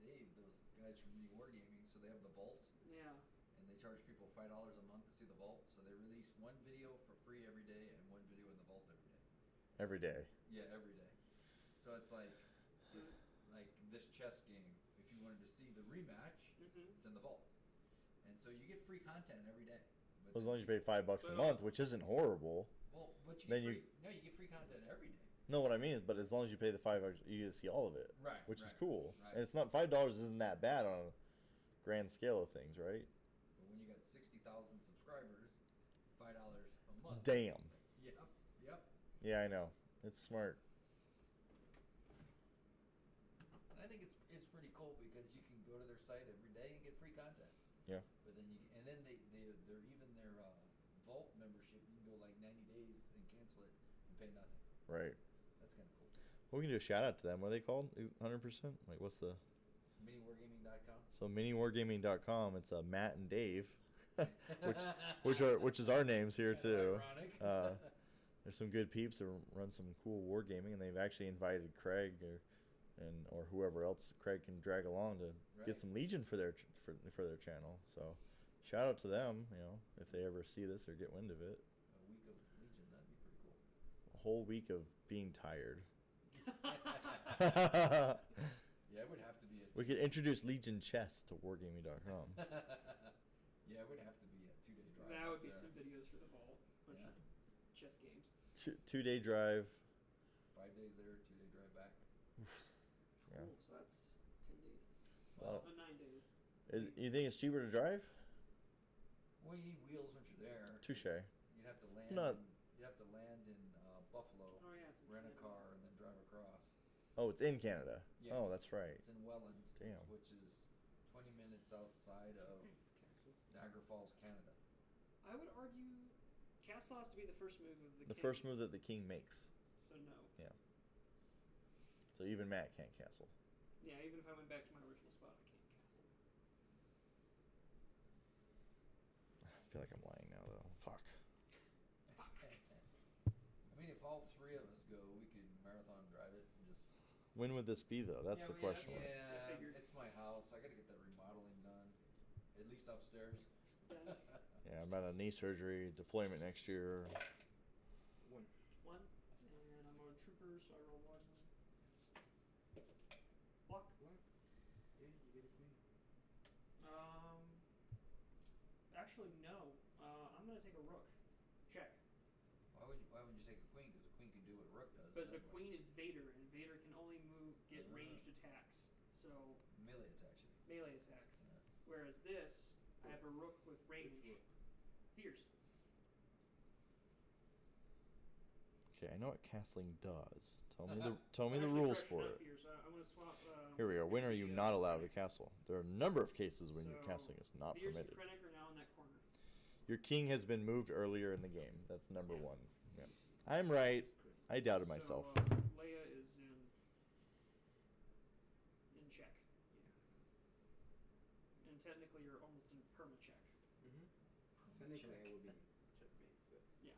D: Dave, those guys from New Wargaming, so they have the vault,
B: Yeah.
D: and they charge people $5 a month to see the vault. So they release one video for free every day and one video in the vault every day.
A: Every day.
D: Yeah, every day. So it's like this chess game. If you wanted to see the rematch,
B: Mm-hmm.
D: it's in the vault, and so you get free content every day.
A: As
D: But
A: long as you pay $5 a
B: Well-
A: month, which isn't horrible.
D: well, but you
A: then
D: get
A: you-
D: free, no, you get free content every day.
A: No, what I mean is, but as long as you pay the $5, you get to see all of it,
D: Right.
A: which is
D: right.
A: cool.
D: Right.
A: And it's not $5 isn't that bad on a grand scale of things, right?
D: But when you got 60,000 subscribers, $5 a month.
A: Damn.
D: Yep.
A: Yeah, I know. It's smart.
D: And I think it's pretty cool because you can go to their site every day and get free content.
A: Yeah.
D: But then they're even their vault membership. You can go like 90 days and cancel it and pay nothing.
A: Right.
D: That's kind of cool.
A: We can do a shout out to them. What are they called? 100%? Like, what's the.
D: Miniwargaming.com.
A: So, miniwargaming.com. It's Matt and Dave, which is our names here, too.
D: Ironic.
A: There's some good peeps that run some cool wargaming, and they've actually invited Craig or whoever else Craig can drag along to get
D: Right.
A: some Legion for their channel. So shout out to them. If they ever see this or get wind of it,
D: A week of Legion, that'd be pretty cool.
A: a whole week of being tired.
D: Yeah, it would have to be a.
A: We could introduce Legion chess to wargaming.com.
D: Yeah, it would have to be a 2-day drive.
B: That would be
D: there.
B: some videos for the vault. Bunch
D: Yeah.
B: of chess games.
A: 2-day drive.
D: 5 days there, 2-day drive back.
A: Yeah.
B: Cool. So that's 10 days.
A: Well,
B: 9 days.
A: You think it's cheaper to drive?
D: Well, you need wheels once you're there. 'cause
A: Touche.
D: You'd have to land.
A: Not-
D: You'd have to land in Buffalo,
B: Oh yeah. It's in
D: rent a
B: Canada.
D: car, and then drive across.
A: Oh, it's in Canada.
D: Yeah.
A: Oh, that's right.
D: It's in Welland,
A: Damn.
D: which is 20 minutes outside of Niagara Falls, Canada.
B: I would argue Castle has to be the first move of the
A: The
B: king.
A: first move that the king makes.
B: So no.
A: So even Matt can't castle.
B: Yeah, even if I went back to my original spot, I can't castle.
A: I feel like I'm lying now, though. Fuck.
D: I mean, if all 3 of us go, we could marathon drive it and just
A: When would this be though? That's
B: Yeah,
A: the
B: well, yeah,
A: question.
B: that's-
D: Yeah,
B: figured.
D: it's my house. I gotta get that remodeling done. At least upstairs.
B: Okay.
A: Yeah, I'm about a knee surgery deployment next year.
F: One.
B: One, and I'm on trooper, so I roll one. Block.
F: Block. Yeah, you get a queen.
B: Actually no. I'm gonna take a rook. Check.
D: Why wouldn't you take a queen? Because a queen can do what a rook does.
B: But the
D: and
B: queen is Vader, and Vader can only get
D: Ah.
B: ranged attacks. So
D: melee attacks you.
B: melee attacks.
D: Yeah.
B: Whereas this, I have a rook with range.
F: Which rook?
B: Fierce.
A: Okay, I know what castling does. Tell me
B: Actually,
A: the rules
B: correction,
A: for
B: not
A: it.
B: Fierce. I'm gonna swap.
A: Here we go.
B: it's
A: When
B: gonna
A: are you
B: be,
A: not allowed to
B: Krennic.
A: castle? There are a number of cases when your
B: So,
A: castling is not
B: Fierce
A: permitted.
B: and Krennic are now in that corner.
A: Your king has been moved earlier in the game. That's number
B: Yeah.
A: one. Yeah. I'm right.
F: Crit.
A: I doubted
B: So,
A: myself.
B: Leia is in check,
F: Yeah.
B: and technically you're almost in perma check.
F: Mm-hmm. Technically, I would be checkmate, but
B: Yeah.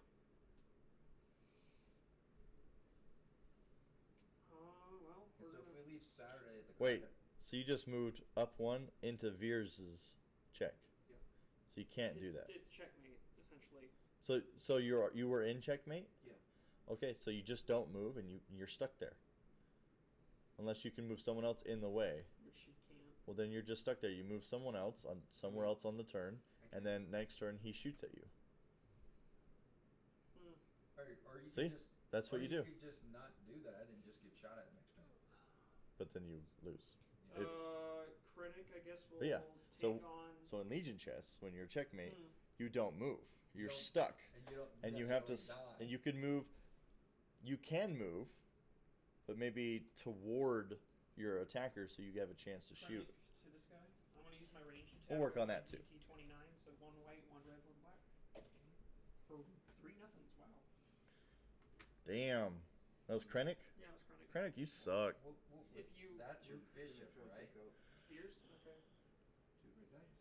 B: Well,
D: And
B: we're
D: so if
B: gonna.
D: we leave Saturday at the
A: Wait,
D: Kraken-
A: so you just moved up one into Veers's check.
F: Yep.
A: So you can't do
B: it's,
A: that.
B: It's checkmate essentially.
A: So you were in checkmate?
F: yeah.
A: Okay, so you just don't move and you're stuck there. Unless you can move someone else in the way.
B: Which you can't.
A: Well, then you're just stuck there. You move someone else on somewhere else on the turn, and then next turn he shoots at you.
D: Or you
A: See?
D: could just.
A: That's what
D: or
A: you do.
D: You could just not do that and just get shot at next turn.
A: But then you lose.
D: Yeah.
A: If-
B: Krennic, I guess, will
A: But yeah,
B: take
A: so-
B: on.
A: So in Legion chess, when you're checkmate,
B: Hmm.
A: you don't move. You're
D: don't-
A: stuck,
D: And you don't.
A: and you have to.
D: necessarily die.
A: And you can move. You can move, but maybe toward your attacker, so you have a chance to shoot.
B: Krennic to this guy. I'm gonna use my range attack.
A: We'll work on
B: with
A: that too.
B: T29, so one white, one red, one black. For 3 nothings. Wow.
A: Damn, that was Krennic.
B: Yeah, it was Krennic.
A: Krennic, you suck.
B: If you-
D: That's your
F: Gonna
D: bishop,
F: try to
D: right?
F: take out
B: Fierce. Okay.
F: 2 red dice.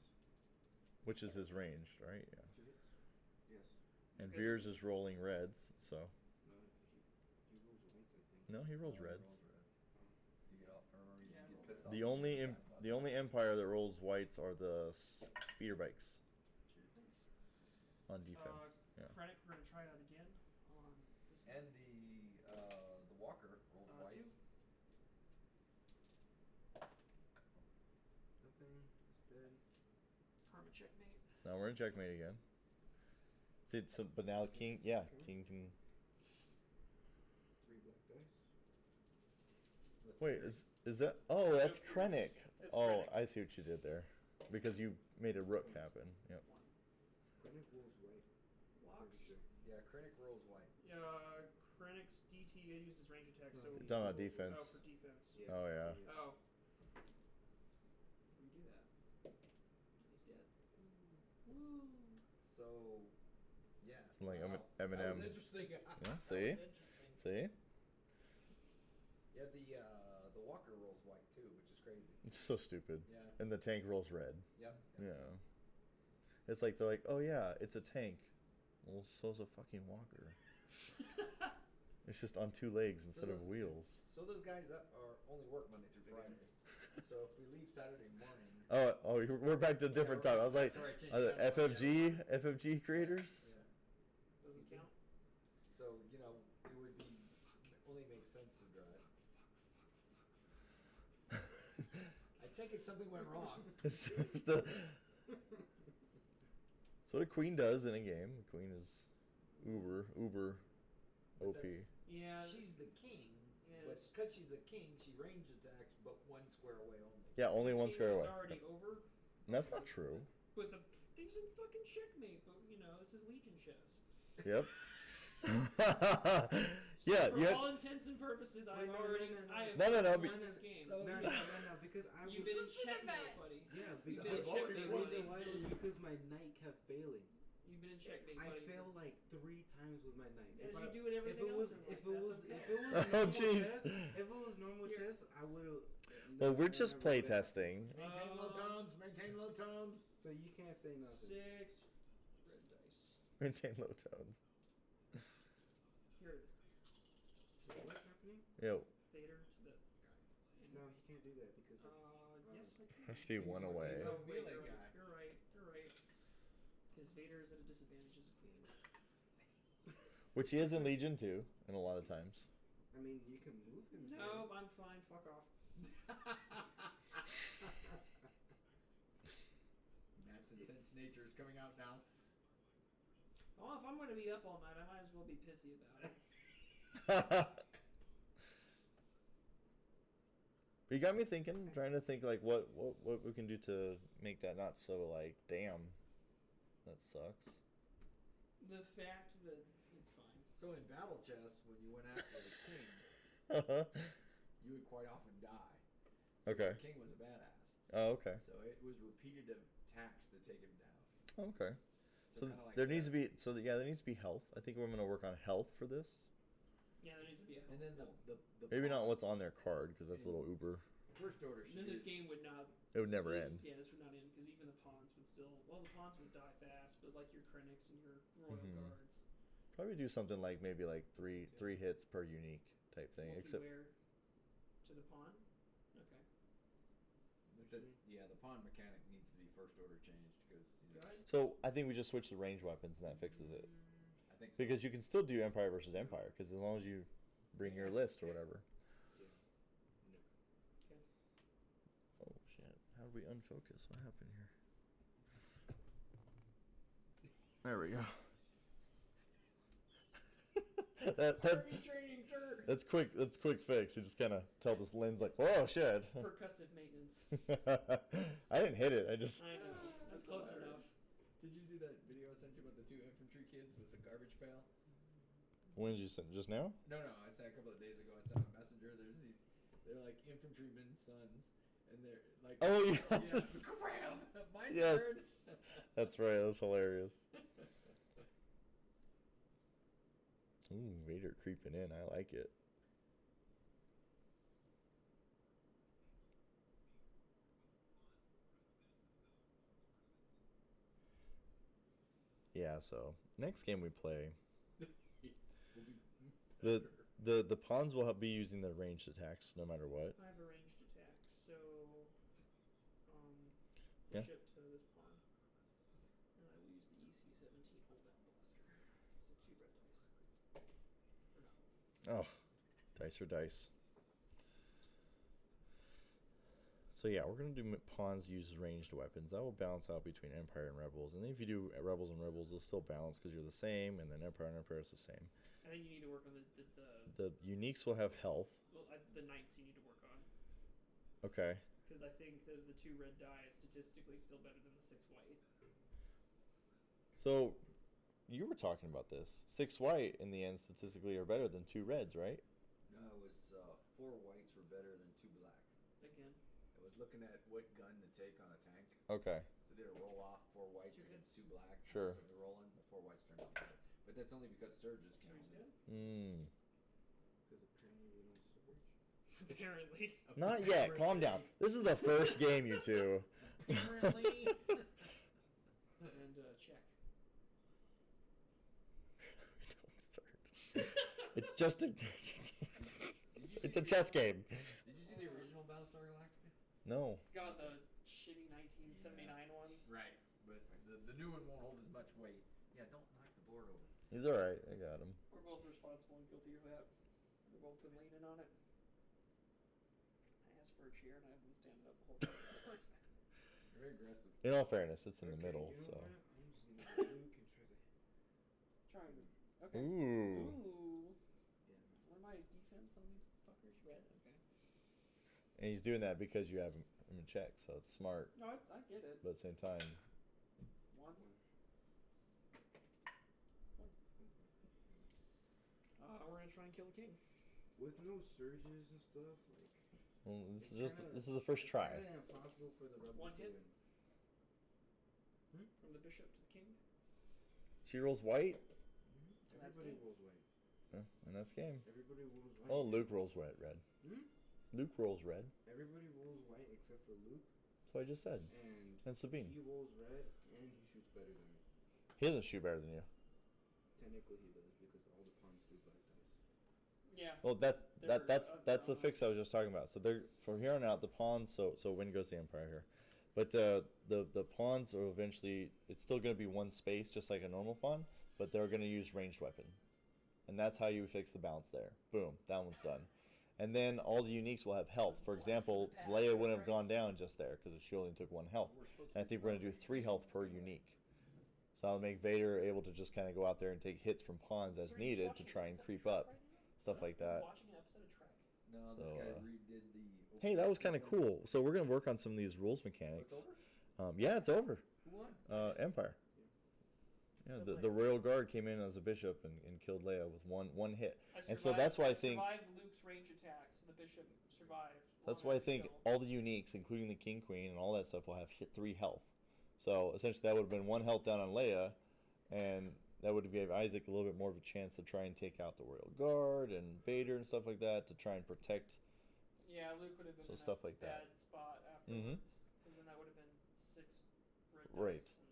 A: Which is his range, right? Yeah.
F: 2 hits. Yes.
A: And
B: Because-
A: Veers is rolling reds, so
F: No, he rolls whites, I think.
A: no, he rolls
D: No, he
A: reds.
D: rolls reds. You get all, or remember you
B: Yeah,
D: get
B: roll
D: pissed
B: reds.
D: off.
A: The
D: all
A: only
D: time about
A: the
D: that.
A: only empire that rolls whites are the speeder bikes
B: Two defense.
A: on defense. Yeah.
B: Krennic, we're gonna try that again on this guy.
D: And the Walker rolls whites.
B: 2.
F: Nothing. It's dead.
B: Perma checkmate.
A: So now we're in checkmate again. See, so, but now king, yeah, king can.
F: 3 black dice.
D: The
A: Wait,
D: Fierce.
A: is that? Oh, that's Krennic.
B: That's
A: Oh,
B: Krennic.
A: I see what you did there, because you made a rook happen. Yep.
B: 1.
F: Krennic rolls white.
B: Blocks.
F: Pretty sure.
D: Yeah, Krennic rolls white.
B: Krennic's DT, I used his range attack, so.
F: No,
B: he
A: Done on
B: rolls-
A: defense.
B: Oh, for defense.
F: Yeah.
A: Oh, yeah.
F: so
B: Oh. We do that. He's dead. Woo.
D: So, yeah.
A: Like
D: wow.
A: Eminem.
D: That was interesting.
A: Yeah,
D: That
A: see?
D: was interesting.
A: See,
D: Yeah, the Walker rolls white too, which is crazy.
A: it's so stupid.
D: Yeah.
A: And the tank rolls red.
D: Yep.
A: Yeah. It's like they're like, oh yeah, it's a tank. Well, so's a fucking walker. It's just on 2 legs instead of
D: those-
A: wheels.
D: So those guys that are only work Monday through Friday. So if we leave Saturday morning.
A: We're back to a different time. I was like,
D: Sorry, I changed
A: are the
D: the time.
A: FFG creators.
D: Yeah.
B: Doesn't count.
D: So it would be only makes sense to drive. I take it something went wrong.
A: It's just the. So what a queen does in a game. The queen is uber
D: But
A: OP.
D: that's-
B: Yeah.
D: She's the king, but
B: Yes.
D: because she's a king, she range attacks, but 1 square away only.
A: Yeah, only
B: This
A: 1
B: game
A: square
B: is
A: away.
B: already over.
A: And that's not true.
B: With a he's in fucking checkmate, but this is Legion chess.
A: Yep. Yeah,
B: For
A: yeah.
B: all intents and purposes, I've
F: no,
B: already
F: no, no,
B: I have
A: No, no, no,
B: won
A: be-
B: this game.
D: So-
F: No, because I was.
B: You've been in checkmate, buddy.
F: Yeah,
B: You've
F: because
B: been in
D: I've already
B: checkmate,
F: the
D: won
B: buddy.
F: reason why is because my knight kept failing.
B: You've been in checkmate,
F: I
B: buddy.
F: failed like 3 times with my knight.
B: As
F: If
B: you
F: I-
B: do with
F: if
B: everything
F: it was,
B: else in
F: if
B: life,
F: it was,
B: that's
F: if it was
A: Oh,
F: normal
A: jeez.
F: chess, if it was normal
B: You're-
F: chess, I would have.
A: Well, we're just play testing.
D: Maintain low tones. Maintain low tones.
F: So you can't say nothing.
B: 6 red dice.
A: Maintain low tones.
B: Here,
F: So what's happening?
A: Yo.
B: Vader to the guy.
F: can't do that because it's.
B: Yes, I can.
A: Has to be one away.
E: He's a
B: Oh, wait,
E: melee
B: you're
E: guy.
B: right. You're right. You're right. Because Vader is at a disadvantage as a queen.
A: Which he is in Legion too, and a lot of times.
F: I mean, you can move him.
B: No, I'm fine. Fuck off.
E: Matt's intense nature is coming out now.
B: Well, if I'm going to be up all night, I might as well be pissy about it.
A: But you got me thinking, trying to think like what we can do to make that not so like, damn, that sucks.
B: The fact that it's fine.
E: So in battle chess, when you went after the king, you would quite often die.
A: Okay.
E: The king was a badass.
A: Oh, okay.
E: So it was repetitive attacks to take him down.
A: Okay. So
E: kinda like
A: there needs to
E: chess.
A: be there needs to be health. I think we're gonna work on health for this.
B: Yeah, there needs to be a.
E: And then the
A: Maybe not
E: pawn-
A: what's on their card because that's a little uber.
E: first order.
B: Then this game would not.
A: It would never
B: this,
A: end.
B: Yeah, this would not end because even the pawns would still. Well, the pawns would die fast, but like your Krennics and your Royal
A: Mhm.
B: Guards.
A: Probably do something like maybe like three hits per unique type thing. Except
B: Multi-wear to the pawn. Okay.
E: But that's, yeah, the pawn mechanic needs to be first order changed because
B: Good.
A: so I think we just switch the ranged weapons and that fixes it.
E: I think so.
A: Because you can still do Empire versus Empire because as long as you bring your list or whatever.
B: Okay.
A: Oh shit! How did we unfocus? What happened here? There we go. that
E: Army training, sir.
A: that's quick. That's quick fix. You just kind of tell this lens like, "Oh shit."
B: Percussive maintenance.
A: I didn't hit it. I just.
B: I know. That's close enough.
E: Did you see that video I sent you about the two infantry kids with the garbage pail?
A: When did you send? Just now?
E: No, I said a couple of days ago. I sent a messenger. They're like infantrymen's sons, and they're like,
A: Oh yeah.
E: yeah, cram, my
A: Yes.
E: turn.
A: That's right. That was hilarious. Ooh, Vader creeping in. I like it. Yeah. So next game we play,
E: We'll be
A: the pawns will be using their ranged attacks no matter what.
B: I have a ranged attack, so
A: Yeah.
B: bishop to this pawn, and I will use the EC-17 holdout blaster. Just the 2 red dice. Or nothing.
A: Oh, dice or dice. So yeah, we're gonna do pawns use ranged weapons. That will balance out between Empire and Rebels. And then if you do Rebels and Rebels, they'll still balance because you're the same. And then Empire and Empire is the same.
B: I think you need to work on the
A: The uniques will have health.
B: well, the knights you need to work on.
A: Okay.
B: Because I think the 2 red die is statistically still better than the 6 white.
A: So you were talking about this. 6 white in the end statistically are better than 2 reds, right?
E: No, it was 4 whites were better than 2 black.
B: Again.
E: I was looking at what gun to take on a tank.
A: Okay.
E: So did a roll off 4 whites
B: Two
E: against
B: hits.
E: 2 black.
A: Sure.
E: So they're rolling. The 4 whites turned out better. But that's only because surges
B: Surge
E: counted.
B: good?
A: Mm.
F: Because apparently we don't surge.
B: Apparently.
A: Not yet. Calm down. This is the first game, you two.
E: Apparently.
B: And check.
A: Don't start. It's just a. It's a chess game.
E: Did you see the original Battlestar Galactica?
A: No.
B: Got the shitty 1979 one.
E: Right. But the new one won't hold as much weight. Yeah, don't knock the board over.
A: He's all right. I got him.
B: We're both responsible and guilty of that. We've both been leaning on it. I asked for a chair and I've been standing up the whole time.
E: Very aggressive.
A: In all fairness, it's in the
F: Okay,
A: middle.
F: you know
A: So.
F: what? I'm just gonna go Luke and try to.
B: Trying to. Okay.
A: Ooh.
B: Ooh.
F: Yeah.
B: What am I defense on these fuckers? Red. Okay.
A: And he's doing that because you have him in check, so it's smart.
B: No, I get it.
A: But at the same time,
B: One. We're gonna try and kill the king.
F: With no surges and stuff, like.
A: well, this
F: it's
A: is just
F: kinda-
A: this is the first
F: it's
A: try.
F: kinda impossible for the rebels
B: One
F: to
B: hit?
F: win.
B: From the bishop to the king.
A: She rolls white,
B: And that's
F: Everybody
B: it.
F: rolls white.
A: and that's game.
F: Everybody rolls white.
A: Oh, Luke rolls red.
F: Hmm?
A: Luke rolls red.
F: Everybody rolls white except for Luke,
A: That's what I just said.
F: and
A: And Sabine.
F: he rolls red, and he shoots better than me.
A: He doesn't shoot better than you.
F: Technically, he does because all the pawns do black dice.
B: Yeah.
A: Well, That's the fix I was just talking about. So they're from here on out the pawns. So Wind goes the Empire here, but the pawns are eventually it's still going to be one space just like a normal pawn, but they're going to use ranged weapon, and that's how you fix the balance there. Boom, that one's done. And then all the uniques will have health. For example, Leia wouldn't have gone down just there because she only took 1 health. And I think we're going to do 3 health per unique. So I'll make Vader able to just kind of go out there and take hits from pawns as needed to try and creep up, stuff like that.
B: Watching an episode of Trek.
D: No,
A: So,
D: this guy redid the.
A: Hey, that was kind of cool. So we're going to work on some of these rules mechanics.
D: It's over?
A: Yeah, it's over.
D: Who won?
A: Empire. Yeah, the Royal Guard came in as a bishop and killed Leia with one hit. And so that's why I think
B: survived Luke's range attacks. The bishop survived.
A: that's why I think all the uniques, including the King Queen and all that stuff, will have hit 3 health. So essentially, that would have been 1 health down on Leia, and that would have gave Isaac a little bit more of a chance to try and take out the Royal Guard and Vader and stuff like that to try and protect.
B: Yeah, Luke would have been
A: So
B: in
A: stuff
B: a
A: like that.
B: bad spot afterwards. Because then that would have been 6 red
A: Right.
B: dice. And,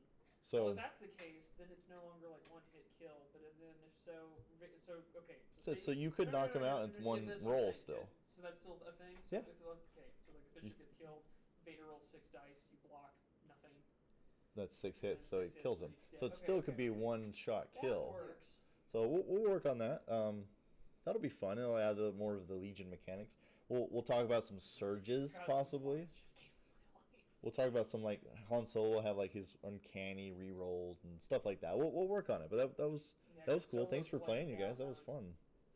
A: So
B: well, if that's the case, then it's no longer like 1 hit kill. But then if so okay.
A: So you could knock him out in one
B: that's what I'm
A: roll
B: saying.
A: still.
B: So that's still a thing. So
A: Yeah.
B: okay, so like the bishop gets killed, Vader rolls 6 dice, you block nothing.
A: That's 6 hits, so
B: And
A: it
B: 6
A: kills
B: hits,
A: him.
B: so he's dead.
A: So it
B: Okay,
A: still
B: okay,
A: could be
B: okay.
A: 1-shot
B: That
A: kill.
B: works.
A: So we'll work on that. That'll be fun. It'll add more of the Legion mechanics. We'll talk about some surges
B: Travis'
A: possibly.
B: voice just came to life.
A: We'll talk about some like Han Solo will have like his uncanny re-rolls and stuff like that. We'll work on it. But that was
B: Yeah,
A: that was cool.
B: Solo
A: Thanks for playing, you
B: blanking out,
A: guys. That was fun.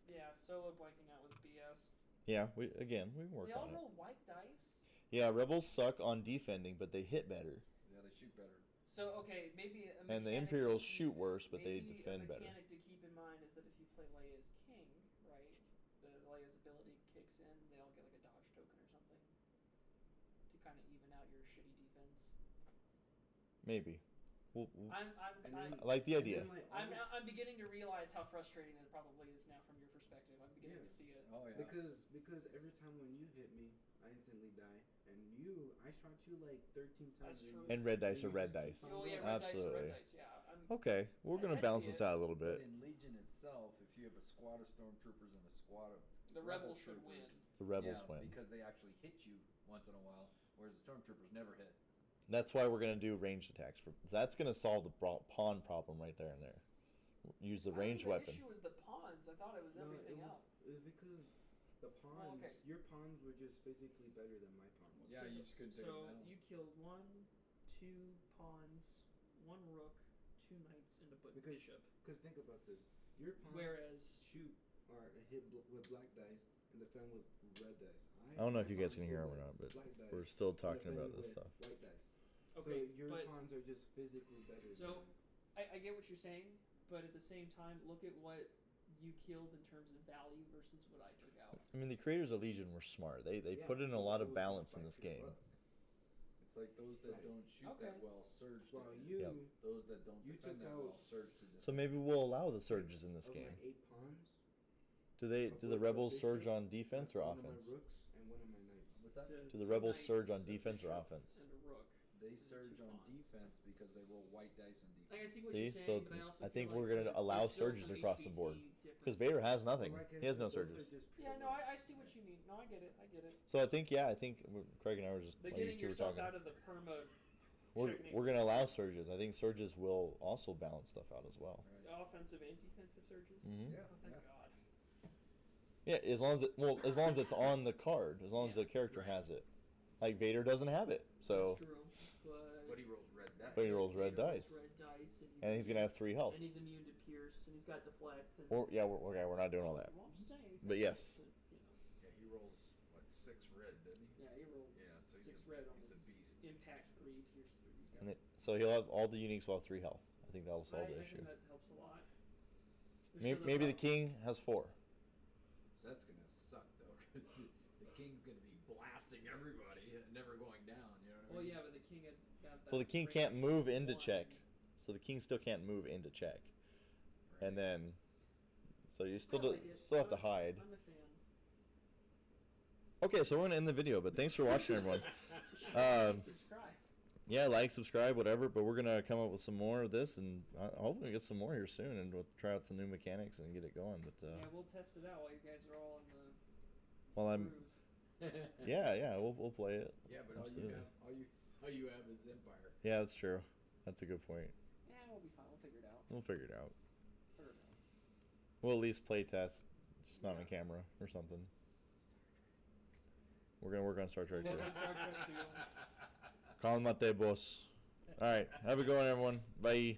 B: Yeah, solo blanking out was BS.
A: Yeah, we can work
B: They all
A: on it.
B: roll white dice.
A: Yeah, Rebels suck on defending, but they hit better,
D: Yeah, they shoot better.
B: So okay, maybe a
A: and the
B: mechanic
A: Imperials
B: to
A: shoot worse, but they
B: maybe
A: defend
B: a
A: better.
B: mechanic to keep in mind is that if you play Leia as king, right, the Leia's ability kicks in, they all get like a dodge token or something to kind of even out your shitty defense.
A: Maybe. We'll
B: I'm
F: And then-
A: I like the
F: and
A: idea.
F: then, like, all the-
B: I'm beginning to realize how frustrating it probably is now from your perspective. I'm beginning to see it.
D: Oh yeah.
F: Because every time when you hit me, I instantly die, and I shot you like 13 times.
B: That's true.
A: And red dice
F: you
A: are red
F: just
A: dice.
F: keep
B: Oh
F: on
B: yeah,
F: going.
B: red
A: Absolutely.
B: dice, yeah.
A: Okay, we're gonna
B: I
A: balance
B: see
A: this
B: it.
A: out a little
D: But
A: bit.
D: in Legion itself, if you have a squad of stormtroopers and a squad of
B: The
D: rebel
B: rebels should
D: troopers,
B: win.
A: The Rebels
D: yeah,
A: win.
D: because they actually hit you once in a while, whereas the stormtroopers never hit.
A: That's why we're gonna do ranged attacks. That's gonna solve the pawn problem right there and there. Use the
B: I think
A: ranged
B: the
A: weapon.
B: issue was the pawns. I thought it was
F: No,
B: everything else.
F: it was because the pawns,
B: okay.
F: your pawns were just physically better than my pawns.
D: Yeah, you just couldn't take
B: So
D: them down.
B: you killed 1, 2 pawns, 1 rook, 2 knights, and a
F: Because-
B: bishop.
F: Because think about this, your pawns
B: Whereas
F: shoot or hit with black dice and defend with red dice.
A: I don't know if
F: my
A: you guys
F: pawns
A: can hear
F: hit
A: him or
F: with
A: not, but
F: black dice
A: we're still
F: and
A: talking about
F: defended
A: this
F: with
A: stuff.
F: white dice.
B: okay,
F: So your
B: but
F: pawns are just physically better.
B: so I get what you're saying, but at the same time, look at what you killed in terms of value versus what I took out.
A: I mean, the creators of Legion were smart. They
F: Yeah,
A: put in a
F: it
A: lot
F: was
A: of
F: just
A: balance
F: by
A: in this
F: pure
A: game.
F: luck.
D: It's like those that
F: Right.
D: don't shoot
B: Okay.
D: that well surge. to
F: Well,
D: hit.
F: you
A: Yep.
D: Those that don't
F: you
D: defend
F: took
D: that
F: out-
D: well surge to defend.
A: So maybe we'll allow the surges in this
F: of
A: game.
F: my 8 pawns.
A: Do
F: with
A: the
F: a
A: rebels
F: bishop,
A: surge on defense or
F: one
A: offense?
F: Of my rooks and one of my knights.
D: What's that?
B: So
A: Do the
B: 2
A: rebels
B: knights,
A: surge on
B: a
A: defense or
B: bishop,
A: offense?
B: And a rook.
D: They
B: Those are
D: surge
B: 2
D: on
B: pawns.
D: defense because they roll white dice on defense.
B: Like, I see what
A: See,
B: you're
A: so
B: saying, but I also
A: I think
B: feel
A: we're
B: like
A: gonna
B: there's
A: allow
B: still
A: surges
B: some
A: across the
B: HVT
A: board. Because
B: differences.
A: Vader has nothing.
F: Well, like I
A: He has
F: said,
A: no
F: those are
A: surges.
F: just
B: Yeah,
F: pure
B: no,
F: luck.
B: I see what you mean. No, I get it.
A: So I think Craig and I were just
B: But
A: like you
B: getting
A: two were
B: yourself
A: talking.
B: out of the perma
A: We're gonna allow surges. I think surges will also balance stuff out as well.
D: Right.
B: offensive and defensive surges.
A: Mhm.
D: Yeah,
B: Oh, thank
D: yeah.
B: God.
A: Yeah, as long as it's on the card, as long as the character has it. Like Vader doesn't have it, so
B: That's true,
E: But he rolls red dice.
A: But he rolls red
B: Vader
A: dice.
B: rolls red dice,
A: and he's gonna have 3 health.
B: and he's immune to pierce, and he's got deflect. And
A: We're not doing all that.
B: Well, I'm just saying, he's
A: But
B: got
A: yes.
B: deflect, you know.
C: Yeah, he rolls what 6 red, doesn't he?
B: Yeah, he rolls
C: Yeah, so
B: 6
C: he's a-
B: red on
C: he's a
B: his
C: beast.
B: impact 3, pierce 3. He's got
A: And so he'll have all the uniques will have 3 health. I think that'll solve
B: I
A: the
B: think
A: issue.
B: that helps a lot. There's
A: Maybe,
B: still
A: maybe the
B: problem.
A: king has 4.
C: So that's gonna suck though, because the king's gonna be blasting everybody and never going down. You know what I
B: Well,
C: mean?
B: yeah, but the king has got that.
A: Well, the king
B: range
A: can't move into
B: 1.
A: check, so the king still can't move into check,
C: Right.
A: and then so you still
B: I like it.
A: still have to hide.
B: I'm a fan.
A: Okay, so we're gonna end the video, but thanks for watching, everyone.
B: Subscribe.
A: Yeah, like, subscribe, whatever. But we're gonna come up with some more of this, and hopefully get some more here soon, and we'll try out some new mechanics and get it going. But
B: Yeah, we'll test it out while you guys are all in the
A: while I'm.
B: Cruise.
A: Yeah, we'll play it.
C: Yeah, but
A: Absolutely.
C: all you have is Empire.
A: Yeah, that's true. That's a good point.
B: Yeah, we'll be fine. We'll figure it out.
A: We'll figure it out.
B: Figure it out.
A: We'll at least play test, just not on camera or something. We're gonna work on Star Trek too.
B: Star Trek too.
A: Calm mate, boss. All right, have a good one, everyone. Bye.